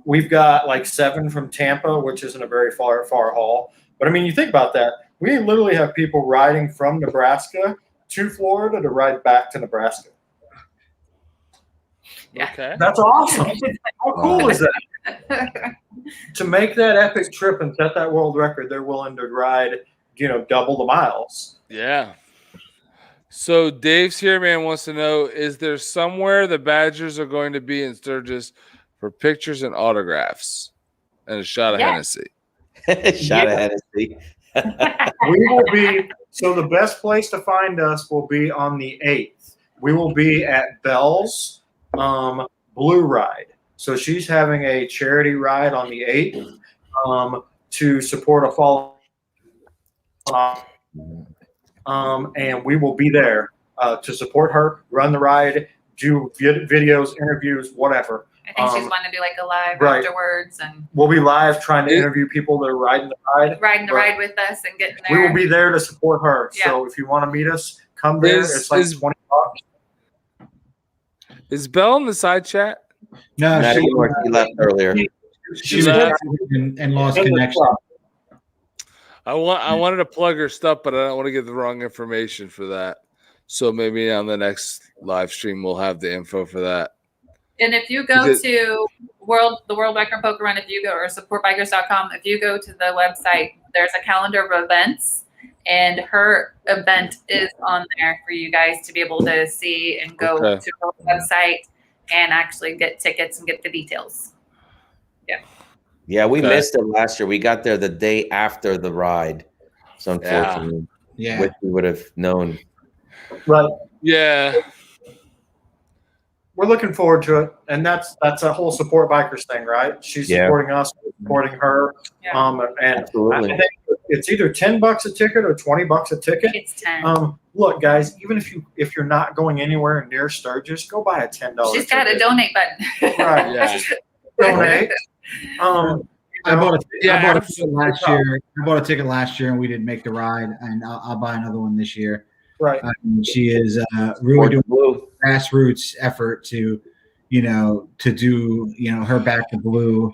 We've got like 7 from Tampa, which isn't a very far haul. But I mean, you think about that. We literally have people riding from Nebraska to Florida to ride back to Nebraska. Yeah. Okay. That's awesome. How cool is that? To make that epic trip and set that world record, they're willing to ride, double the miles. Yeah. So Dave's here, man, wants to know, is there somewhere the Badgers are going to be in Sturgis for pictures and autographs and a shot of Hennessy? Shot at Hennessy. We will be, so the best place to find us will be on the 8th. We will be at Bell's Blue Ride. So she's having a charity ride on the 8th to support a fallen. And we will be there to support her, run the ride, do videos, interviews, whatever. I think she's wanting to do like a live right. afterwards and We'll be live trying to interview people that are riding the ride. riding the ride with us and getting there. We will be there to support her. Yeah. So if you want to meet us, come there. It's like $20. Is Belle in the side chat? No, Not anymore. She left earlier. she was left. and lost connection. I wanted to plug her stuff, but I don't want to give the wrong information for that. So maybe on the next live stream we'll have the info for that. And if you go to the World Record Poker Run, if you go or supportbikescom, if you go to the website, there's a calendar of events, and her event is on there for you guys to be able to see and go to her website and actually get tickets and get the details. Yeah. Yeah, we missed it last year. We got there the day after the ride. So unfortunately, which we would have known. Right. Yeah. We're looking forward to it, and that's a whole support bikers thing, right? She's supporting us, supporting her, and Absolutely. I think it's either $10 a ticket or $20 a ticket. It's 10. Look, guys, even if you're not going anywhere near Sturgis, go buy a $10. She's got a donate button. Right. Yeah. Donate. I bought a ticket last year. I bought a ticket last year, and we didn't make the ride. And I'll buy another one this year. Right. She is really doing a grassroots effort to do her Back to Blue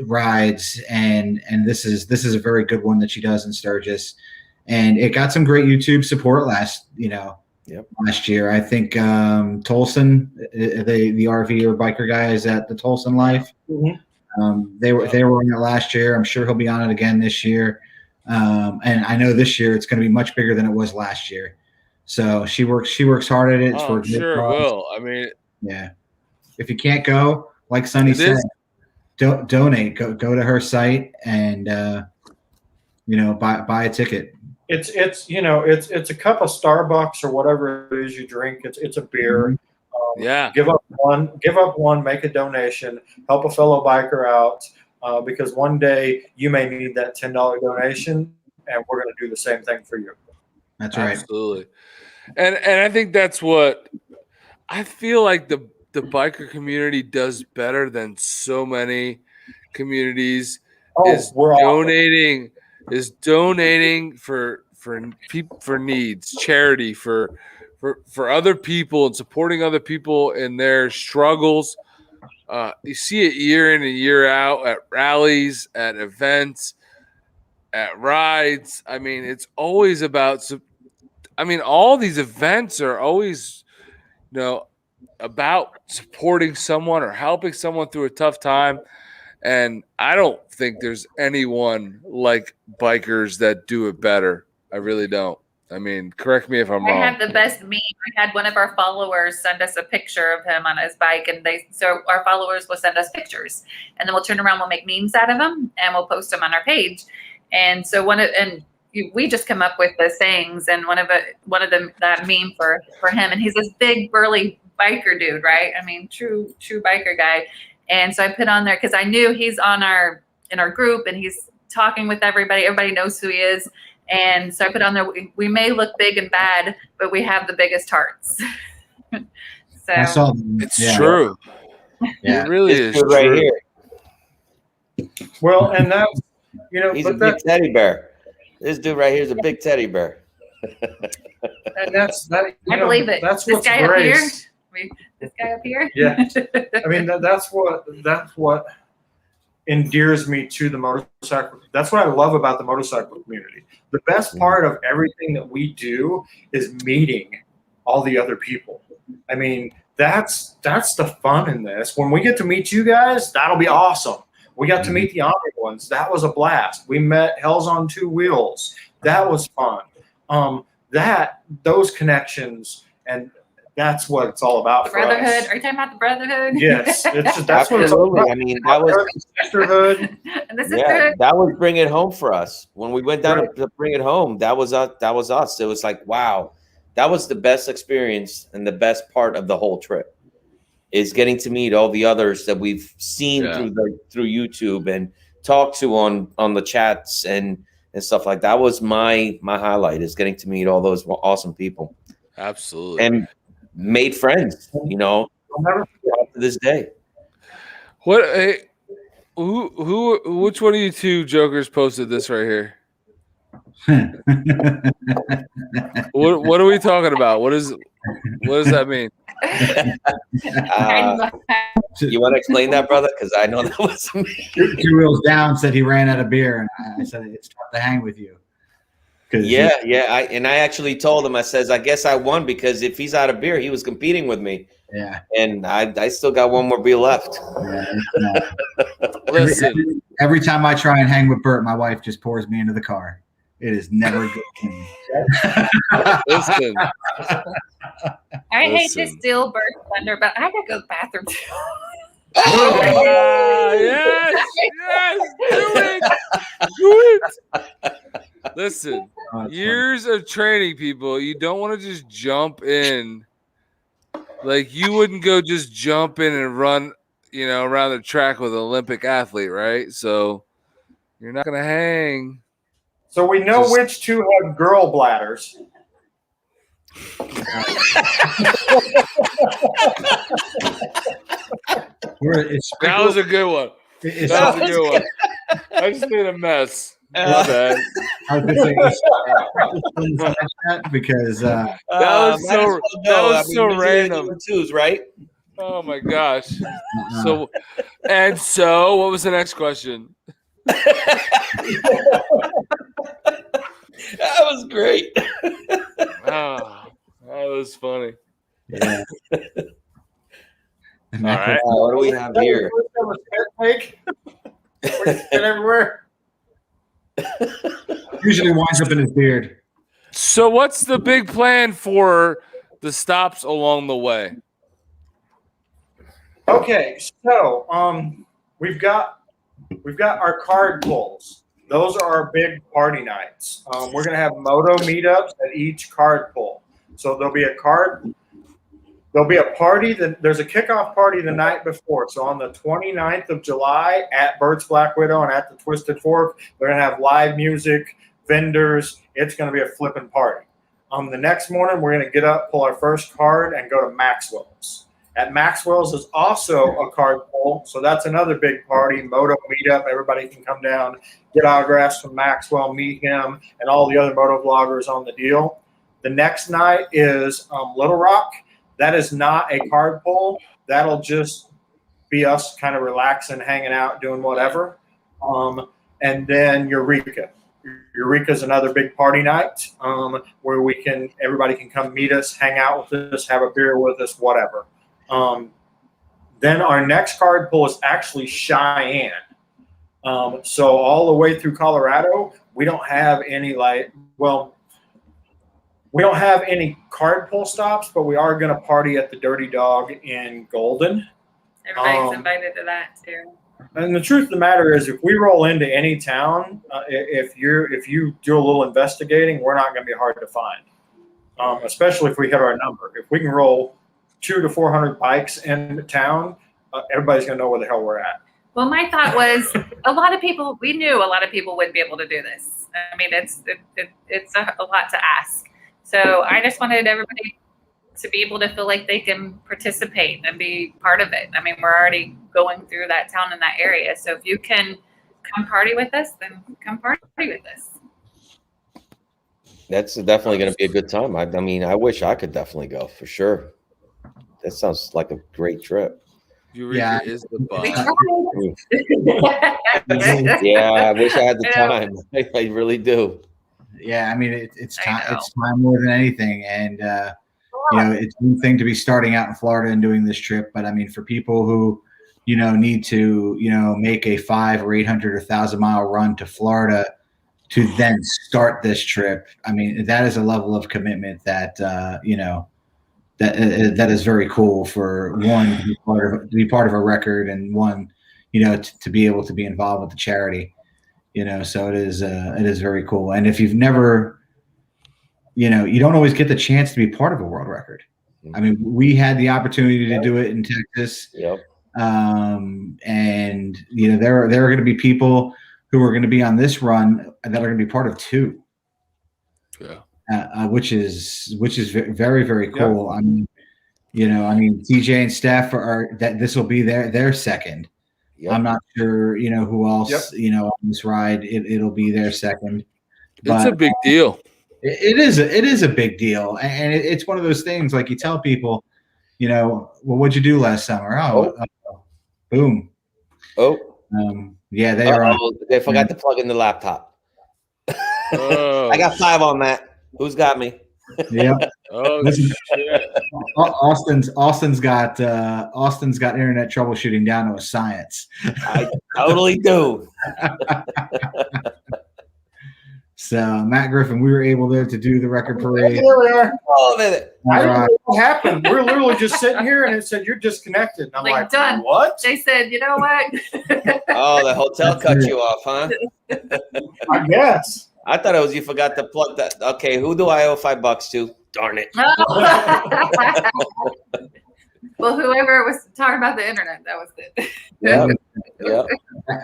rides, and this is a very good one that she does in Sturgis, and it got some great YouTube support last year. I think Tolson, the RV or biker guys at the Tolson Life. They were on it last year. I'm sure he'll be on it again this year. And I know this year it's going to be much bigger than it was last year. So she works hard at it. I'm sure it will. I mean, yeah. If you can't go, like Sonny said, donate. Go to her site and buy a ticket. It's a cup of Starbucks or whatever it is you drink. It's a beer. Give up one, make a donation, help a fellow biker out. Because one day you may need that $10 donation, and we're going to do the same thing for you. That's right. Absolutely. And I think that's what I feel like the biker community does better than so many communities is we're awesome. donating for people, for needs, charity, for other people, and supporting other people in their struggles. You see it year in and year out at rallies, at events, at rides. I mean, it's always about. I mean, all these events are always, about supporting someone or helping someone through a tough time. And I don't think there's anyone like bikers that do it better. I really don't. I mean, correct me if I'm I wrong. have the best meme. I had one of our followers send us a picture of him on his bike, and so our followers will send us pictures, and then we'll turn around, we'll make memes out of them, and we'll post them on our page. And so we just come up with the sayings, and one of them, that meme for him, and he's this big burly biker dude, right? I mean, true biker guy. And so I put on there because I knew he's in our group, and he's talking with everybody. Everybody knows who he is. And so I put on there, we may look big and bad, but we have the biggest hearts. So I saw it's true. Yeah. It really This is dude right true. here. Well, and that's, He's a big teddy bear. This dude right here is a big teddy bear. and that's that. I believe it. That's This what's guy up great. here? This guy up here? Yeah. I mean, that's what endears me to the motorcycle. That's what I love about the motorcycle community. The best part of everything that we do is meeting all the other people. I mean, that's the fun in this. When we get to meet you guys, that'll be awesome. We got to meet the Omni ones. That was a blast. We met Hells on Two Wheels. That was fun. Those connections, and that's what it's all about. The for us. brotherhood. Are you talking about the brotherhood? Yes, that's what it's all Absolutely. about. I mean, that was Sisterhood. And this yeah, is that was bring it home for us. When we went down Right. to bring it home, that was us. That was us. It was like, wow, that was the best experience and the best part of the whole trip. Is getting to meet all the others that we've seen through YouTube and talked to on the chats and stuff like that. Was my highlight, is getting to meet all those awesome people. Absolutely. And made friends, I'll never forget. to this day. What? Hey, which one of you two jokers posted this right here? What are we talking about? What does that mean? You want to explain that, brother? Because I know that was me. Two Wheels Down said he ran out of beer, and I said it's tough to hang with you. Yeah. I actually told him, I says, I guess I won, because if he's out of beer, he was competing with me. Yeah. And I still got one more beer left. Yeah. Listen, Every time I try and hang with Bert, my wife just pours me into the car. It is never good. listen. I hate to Listen. steal Bert's thunder, but I gotta go to the bathroom too. Yes, do it. Listen, Oh, that's years of training, people. You don't want to just jump in. Like, you wouldn't go just jump in and run, around the track with an Olympic athlete, right? So you're not gonna hang. So we know which two have girl bladders. That was a good one. That was a good one. I just made a mess. My bad. I was going to say that because That was so random. Twos, right? Oh my gosh. So what was the next question? That was great. Oh, that was funny. yeah. All right. What do we have here? Everywhere. Usually winds up in his beard. So what's the big plan for the stops along the way? Okay, so we've got our card pulls. Those are our big party nights. We're gonna have moto meetups at each card pull. So there'll be a party. There's a kickoff party the night before. So on the 29th of July at Bert's Black Widow and at the Twisted Fork, they're gonna have live music, vendors. It's gonna be a flipping party. The next morning, we're going to get up, pull our first card, and go to Maxwell's. At Maxwell's is also a card pull, so that's another big party, moto meetup. Everybody can come down, get autographs from Maxwell, meet him, and all the other moto vloggers on the deal. The next night is Little Rock. That is not a card pull. That'll just be us kind of relaxing, hanging out, doing whatever. And then Eureka. Eureka is another big party night where everybody can come meet us, hang out with us, have a beer with us, whatever. Then our next card pull is actually Cheyenne. So all the way through Colorado, we don't have any we don't have any card pull stops, but we are going to party at the Dirty Dog in Golden. Everybody's invited to that too. And the truth of the matter is, if we roll into any town, if you do a little investigating, we're not going to be hard to find. Especially if we hit our number. If we can roll 200 to 400 bikes in town, everybody's going to know where the hell we're at. Well, my thought was we knew a lot of people would be able to do this. I mean, it's a lot to ask. So I just wanted everybody to be able to feel like they can participate and be part of it. I mean, we're already going through that town in that area. So if you can come party with us, then come party with us. That's definitely going to be a good time. I mean, I wish I could definitely go for sure. That sounds like a great trip. Eureka is the bomb. Yeah, I wish I had the time. I really do. Yeah, I mean, it's time. It's time more than anything, and it's one thing to be starting out in Florida and doing this trip, but I mean, for people who need to make a 500 or 800 or 1,000-mile run to Florida to then start this trip, I mean, that is a level of commitment that that is very cool. For one, to be part of a record, and one, to be able to be involved with the charity. So it is very cool. And if you've never, you don't always get the chance to be part of a world record. I mean, we had the opportunity to do it in Texas. Yep. And there are going to be people who are going to be on this run that are going to be part of two. Yeah. Which is very, very cool. Yep. I mean, TJ and Steph this will be their second. Yep. I'm not sure, who else, on this ride, it'll be their second. It's a big deal. It is a big deal. And it's one of those things, like you tell people, well, what'd you do last summer? Boom. Yeah, they are. They forgot to plug in the laptop. I got 5 on that. Who's got me? Yeah. Shit. Austin's got internet troubleshooting down to a science. I totally do. So Matt Griffin, we were able to do the record parade. Here we are. Oh, minute. I don't know what happened. We're literally just sitting here, and it said you're disconnected. And I'm like, done. What? They said, you know what? Oh, the hotel cut you off, huh? I guess. I thought it was you forgot to plug that. Okay, who do I owe $5 to? Darn it. Well, whoever was talking about the internet, that was it. Yeah.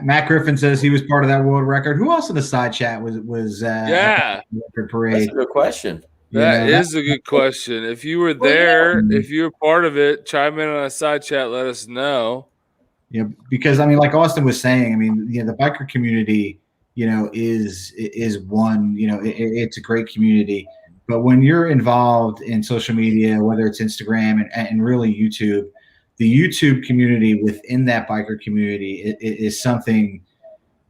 Matt Griffin says he was part of that world record. Who else in the side chat was record parade? That's a good question. That is a good question. If you were there, if you were part of it, chime in on a side chat. Let us know. Yeah, because I mean, like Austin was saying, I mean, the biker community, is one. It's a great community. But when you're involved in social media, whether it's Instagram and really YouTube, the YouTube community within that biker community is something,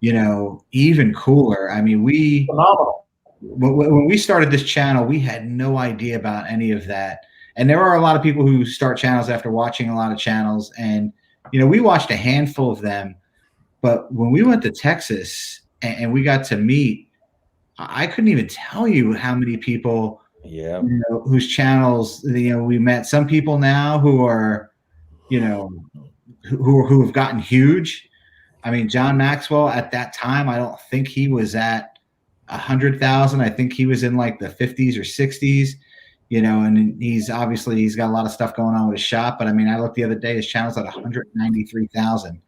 even cooler. I mean, Phenomenal. When we started this channel, we had no idea about any of that. And there are a lot of people who start channels after watching a lot of channels. And, we watched a handful of them. But when we went to Texas and we got to meet, I couldn't even tell you how many people, whose channels, we met. Some people now who are, who have gotten huge. I mean, John Maxwell at that time, I don't think he was at 100,000. I think he was in like the 50s or 60s, and he's got a lot of stuff going on with his shop. But I mean, I looked the other day, his channel's at 193,000.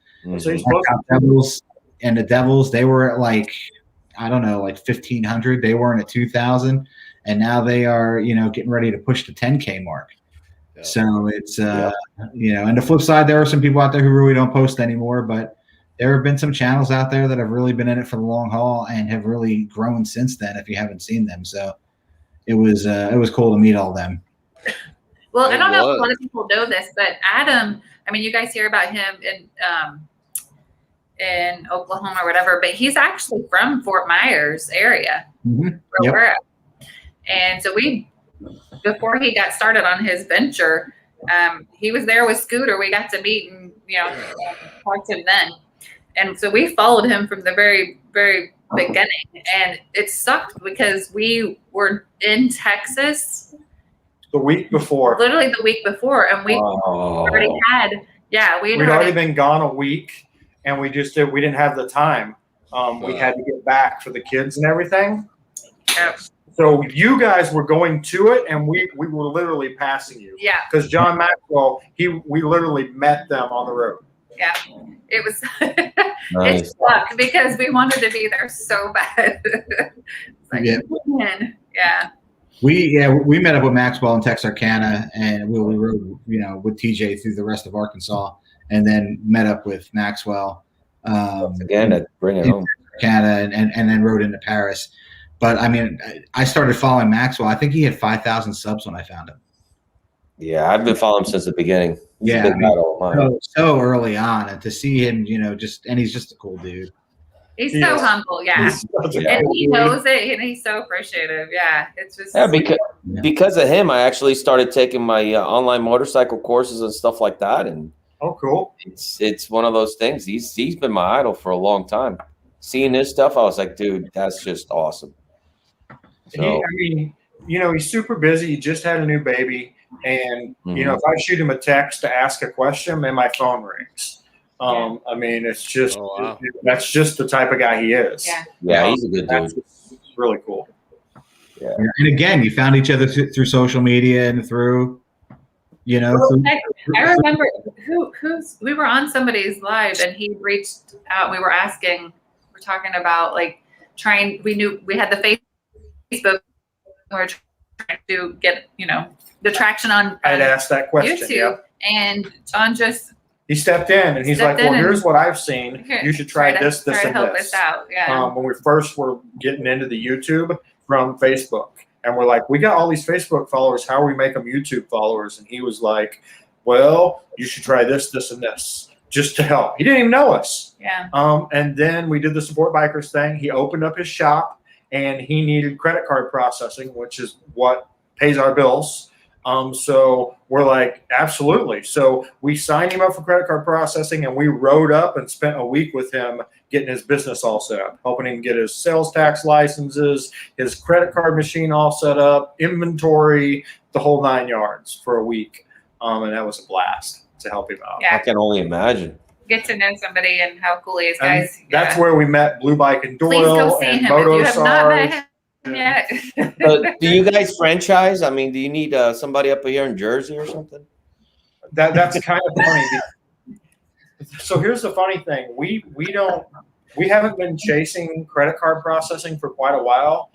The Devils, they were at like, I don't know, like 1,500. They weren't at 2,000. and now they are, getting ready to push the 10K mark. Yeah. So it's, and the flip side, there are some people out there who really don't post anymore, but there have been some channels out there that have really been in it for the long haul and have really grown since then, if you haven't seen them. So it was cool to meet all them. Well, I don't know if a lot of people know this, but Adam, I mean, you guys hear about him in Oklahoma or whatever, but he's actually from Fort Myers area. Mm-hmm. Where we're at. And so before he got started on his venture, he was there with Scooter. We got to meet and, talk to him then. And so we followed him from the very, very beginning. And it sucked because we were in Texas the week before. Literally the week before. And we already had, we'd already been gone a week, and we didn't have the time. We had to get back for the kids and everything. Yep. So you guys were going to it, and we were literally passing you. Yeah. Because John Maxwell, we literally met them on the road. Yeah. It was Nice. it sucked because we wanted to be there so bad. Yeah. Yeah. We met up with Maxwell in Texarkana, and we rode, with TJ through the rest of Arkansas, and then met up with Maxwell again to bring it home. Texarkana, and then rode into Paris. But I mean, I started following Maxwell. I think he had 5,000 subs when I found him. Yeah, I've been following him since the beginning. He's a Yeah, big idol of mine. so early on, and to see him, and he's just a cool dude. He's so humble, and he knows it, and he's so appreciative. Yeah, it's just because of him, I actually started taking my online motorcycle courses and stuff like that, and cool. It's one of those things. He's been my idol for a long time. Seeing his stuff, I was like, dude, that's just awesome. So, he's super busy. He just had a new baby, and if I shoot him a text to ask a question, then my phone rings. It's just that's just the type of guy he is. Yeah, he's a good dude. It's really cool. Yeah. And again, you found each other through social media and through, I remember we were on somebody's live, and he reached out. We're talking about we knew we had the Facebook. We were trying to get, the traction on I'd asked that question. YouTube, and John he stepped in, and he's like, well, here's what I've seen. You should try this, and help this. Us out. Yeah. When we first were getting into the YouTube from Facebook, and we're like, we got all these Facebook followers. How do we make them YouTube followers? And he was like, well, you should try this, this, and this, just to help. He didn't even know us. Yeah. And then we did the Support Bikers thing. He opened up his shop, and he needed credit card processing, which is what pays our bills. So we're like, absolutely. So we signed him up for credit card processing, and we rode up and spent a week with him getting his business all set up, helping him get his sales tax licenses, his credit card machine all set up, inventory, the whole 9 yards for a week. And that was a blast to help him out. Yeah. I can only imagine. Get to know somebody and how cool he is, guys. That's where we met Blue Bike and Doyle. Please go see and him Moto if you have not met him. Yeah. Do you guys franchise? I mean, do you need somebody up here in Jersey or something? That's kind of funny. So here's the funny thing: we haven't been chasing credit card processing for quite a while.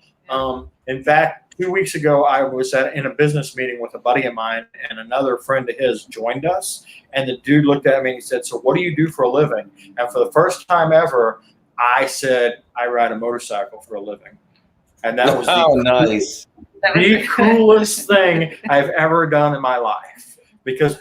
In fact, 2 weeks ago, I was in a business meeting with a buddy of mine, and another friend of his joined us. And the dude looked at me and he said, "So what do you do for a living?" And for the first time ever, I said, "I ride a motorcycle for a living." And that was the coolest thing I've ever done in my life, because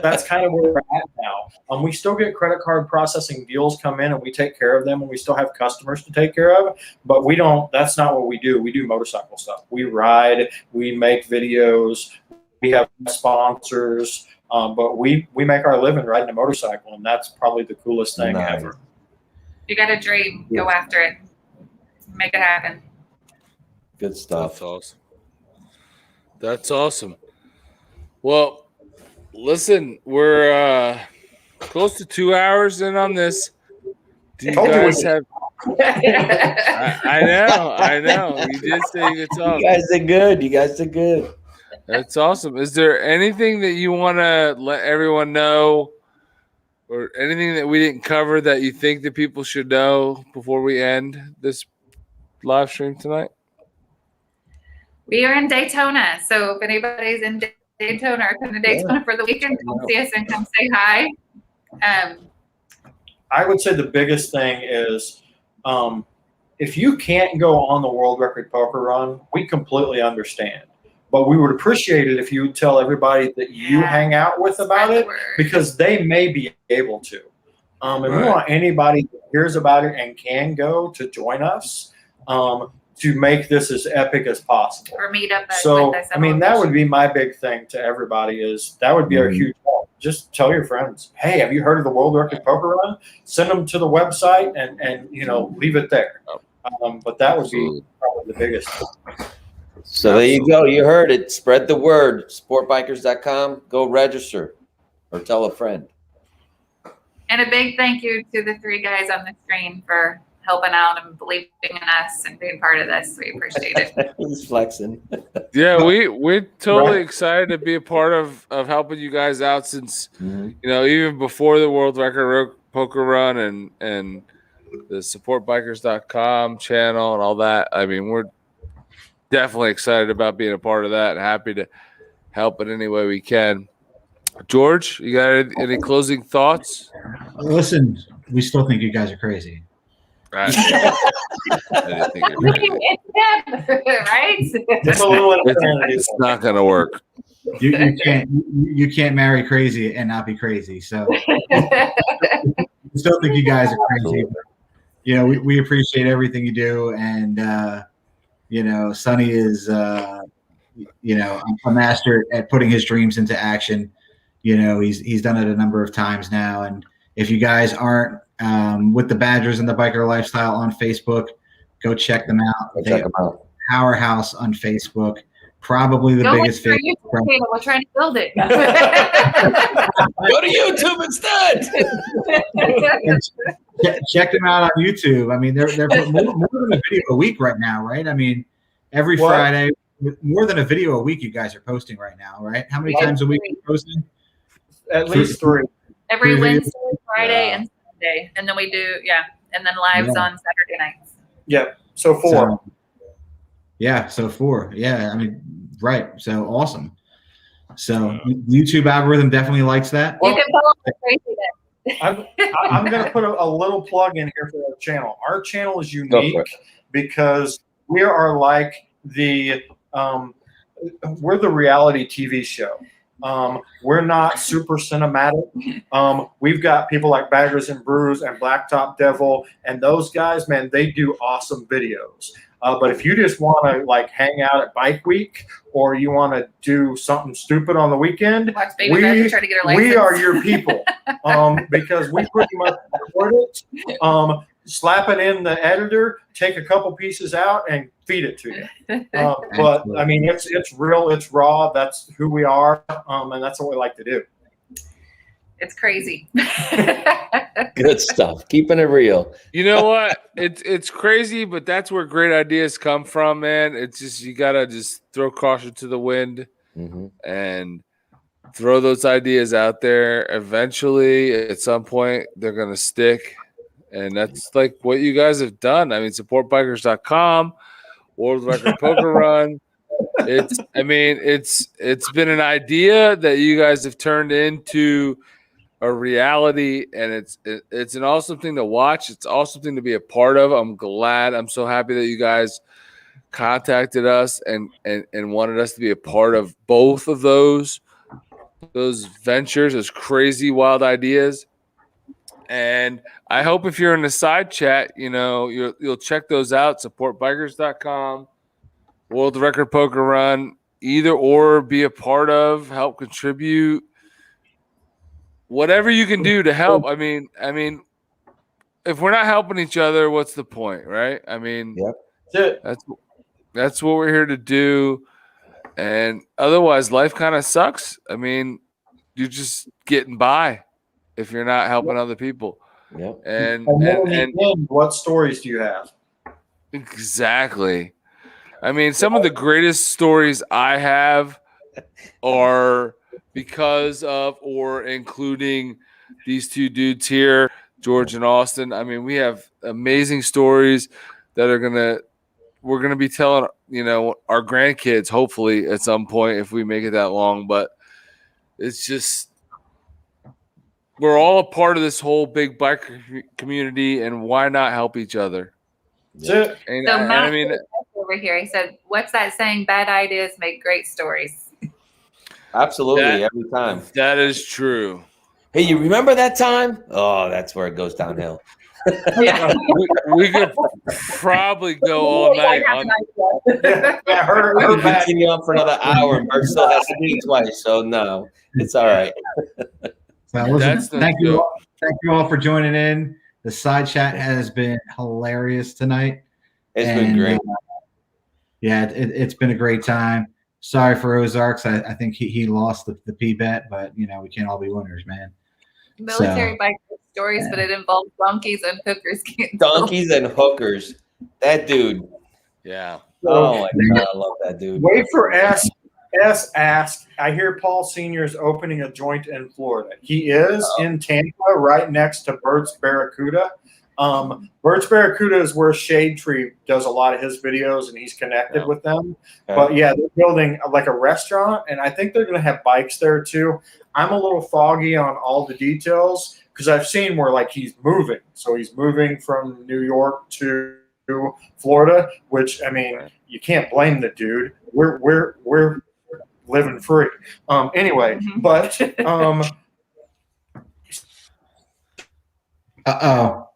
that's kind of where we're at now. We still get credit card processing deals come in, and we take care of them, and we still have customers to take care of, but we don't, that's not what we do. We do motorcycle stuff. We ride, we make videos, we have sponsors, but we make our living riding a motorcycle, and that's probably the coolest thing ever. You got a dream, go after it, make it happen. Good stuff. That's awesome. That's awesome. Well, listen, we're close to 2 hours in on this. Do you guys have? I know. You did say it's awesome. You guys did good. That's awesome. Is there anything that you want to let everyone know, or anything that we didn't cover that you think that people should know before we end this live stream tonight? We are in Daytona, so if anybody's in Daytona or come to Daytona for the weekend, come see us and come say hi. I would say the biggest thing is if you can't go on the world record poker run, we completely understand. But we would appreciate it if you would tell everybody that you hang out with about it, because they may be able to. And we want anybody that hears about it and can go to join us to make this as epic as possible. Or meet up. So, I mean, that would be my big thing to everybody is that would be our huge help. Just tell your friends, hey, have you heard of the World Record Poker Run? Send them to the website and leave it there. But that would be probably the biggest. So there you go. You heard it. Spread the word. Supportbikers.com. Go register or tell a friend. And a big thank you to the 3 guys on the screen for helping out and believing in us and being part of this. We appreciate it. He's flexing. Yeah, we're totally excited to be a part of helping you guys out since even before the World Record Poker Run and the supportbikers.com channel and all that. I mean, we're definitely excited about being a part of that and happy to help in any way we can. George, you got any closing thoughts? Listen, we still think you guys are crazy. I didn't think it was crazy. Right? It's not going to work. You can't marry crazy and not be crazy. So we still think you guys are crazy. But, we appreciate everything you do, and Sonny is a master at putting his dreams into action. He's done it a number of times now, and if you guys aren't with the Badgers and the Biker Lifestyle on Facebook, go check them out. They are powerhouse on Facebook. Probably the biggest fan. We're trying to build it. Go to YouTube instead. Check them out on YouTube. I mean, they're more than a video a week right now, right? I mean, every Friday, more than a video a week you guys are posting right now, right? How many times a week are you posting? At least 3. Every Wednesday, Friday, and Sunday. And then we do, and then lives on Saturday nights. Yeah, so 4. So 4. Yeah, I mean, right. So awesome. So YouTube algorithm definitely likes that. You can follow the crazy then. I'm going to put a little plug in here for our channel. Our channel is unique because we are like we're the reality TV show. We're not super cinematic. We've got people like Baggers and Brews and Blacktop Devil, and those guys, man, they do awesome videos. But if you just want to hang out at Bike Week, or you want to do something stupid on the weekend, we are your people because we pretty much record it, slap it in the editor, take a couple pieces out, and feed it to you. But I mean, it's real, it's raw. That's who we are, and that's what we like to do. It's crazy. Good stuff. Keeping it real. You know what? It's crazy, but that's where great ideas come from, man. It's just you gotta just throw caution to the wind and throw those ideas out there. Eventually, at some point, they're gonna stick. And that's like what you guys have done. I mean, supportbikers.com, World Record Poker Run. It's been an idea that you guys have turned into a reality, and it's an awesome thing to watch. It's awesome thing to be a part of. I'm so happy that you guys contacted us and wanted us to be a part of both of those ventures, those crazy wild ideas. And I hope if you're in the side chat, you'll check those out. Supportbikers.com, World Record Poker Run, either or be a part of, help contribute, whatever you can do to help. I mean, if we're not helping each other, what's the point, right? I mean, that's what we're here to do. And otherwise, life kind of sucks. I mean, you're just getting by if you're not helping other people. Yep. And what stories do you have? Exactly. I mean, some of the greatest stories I have are because of or including these two dudes here, George and Austin. I mean, we have amazing stories that are going to we're gonna be telling our grandkids hopefully at some point if we make it that long. But it's just we're all a part of this whole big biker community, and why not help each other? That's it. And, So and Matt I mean, over here, he said, "What's that saying? Bad ideas make great stories." Absolutely, every time. that is true. Hey, you remember that time? Oh, that's where it goes downhill. Yeah. We could probably go all night on. Yeah, her We can bad. continue on for another hour, and Bert still has to eat twice. So no, it's all right. So listen, That's the thank you, joke. thank you all for joining in. The side chat has been hilarious tonight. It's been great. Yeah, it's been a great time. Sorry for Ozarks. I think he lost the P bet, but we can't all be winners, man. Military bike stories, but it involves donkeys and hookers. Donkeys and hookers. That dude. Yeah. Oh my God, I love that dude. Wait for S ask. I hear Paul Sr. is opening a joint in Florida. He is in Tampa, right next to Bert's Barracuda. Bert's Barracuda is where Shade Tree does a lot of his videos, and he's connected with them. Okay. But yeah, they're building like a restaurant, and I think they're going to have bikes there too. I'm a little foggy on all the details because I've seen where like he's moving. So he's moving from New York to Florida, which I mean, you can't blame the dude. We're living free. Anyway, but Uh-oh.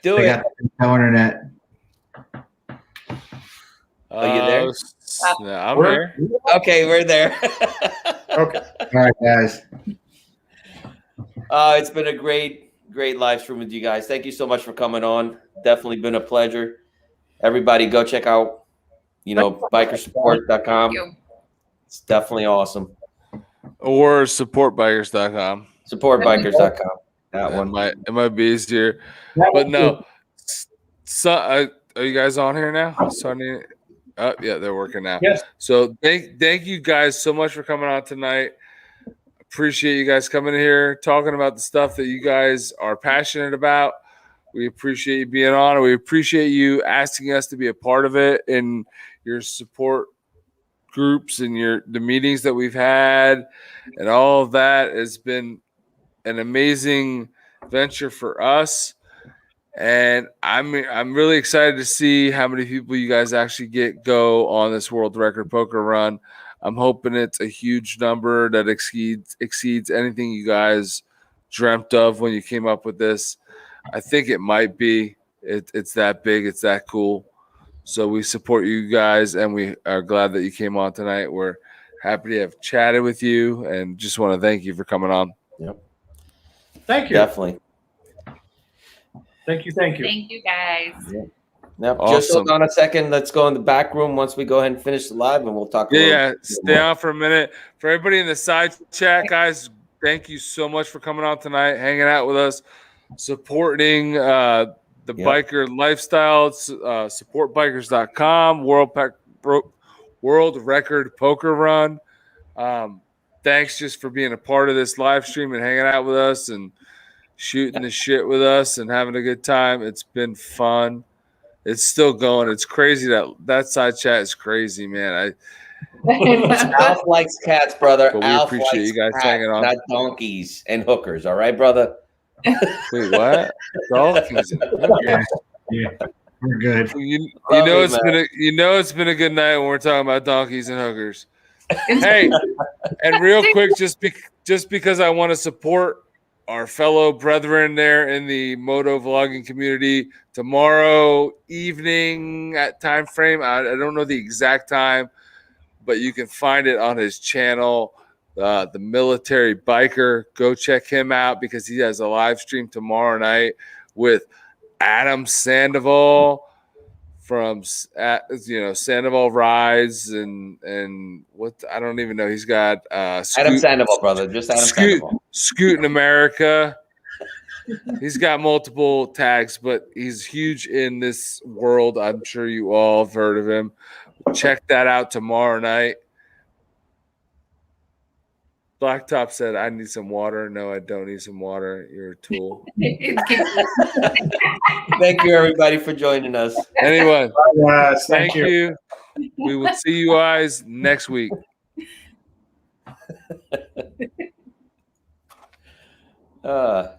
Do They it. got no internet. Are you there? Yeah, I'm here. Okay, we're there. okay. All right, guys. It's been a great live stream with you guys. Thank you so much for coming on. Definitely been a pleasure. Everybody go check out, bikersupport.com. It's definitely awesome. Or supportbikers.com. Supportbikers.com. That one. It might be easier. But no. So, are you guys on here now? Sonny? Oh, yeah, they're working now. Yes. So thank you guys so much for coming on tonight. Appreciate you guys coming here, talking about the stuff that you guys are passionate about. We appreciate you being on, and we appreciate you asking us to be a part of it in your support groups and the meetings that we've had, and all of that has been an amazing venture for us. And I'm really excited to see how many people you guys actually go on this world record poker run. I'm hoping it's a huge number that exceeds anything you guys dreamt of when you came up with this. I think it might be. It's that big. It's that cool. So we support you guys, and we are glad that you came on tonight. We're happy to have chatted with you, and just want to thank you for coming on. Yep. Thank you. Definitely. Thank you. Thank you, guys. Now, Awesome. Just hold on a second. Let's go in the back room once we go ahead and finish the live, and we'll talk. Yeah, stay on for a minute. For everybody in the side chat, guys, thank you so much for coming on tonight, hanging out with us, supporting the biker lifestyle. Supportbikers.com, World Record Poker Run. Thanks just for being a part of this live stream and hanging out with us and shooting the shit with us and having a good time. It's been fun. It's still going. It's crazy that side chat is crazy, man. Alf likes cats, brother. But we Alf appreciate likes you guys cats, hanging on. not donkeys and hookers. All right, brother. Wait, what? Donkeys and hookers? Yeah, we're good. You know it's been a good night when we're talking about donkeys and hookers. Hey, and real quick, just because I want to support our fellow brethren there in the moto vlogging community, tomorrow evening at time frame, I don't know the exact time, but you can find it on his channel, the Military Biker. Go check him out because he has a live stream tomorrow night with Adam Sandoval from Sandoval Rides and what, I don't even know. He's got Adam Sandoval, brother. Just Adam Sandoval. Scoot in America. He's got multiple tags, but he's huge in this world. I'm sure you all have heard of him. Check that out tomorrow night. Blacktop said, I need some water. No, I don't need some water. You're a tool. Thank you, everybody, for joining us. Anyway, Yes, thank you. We will see you guys next week.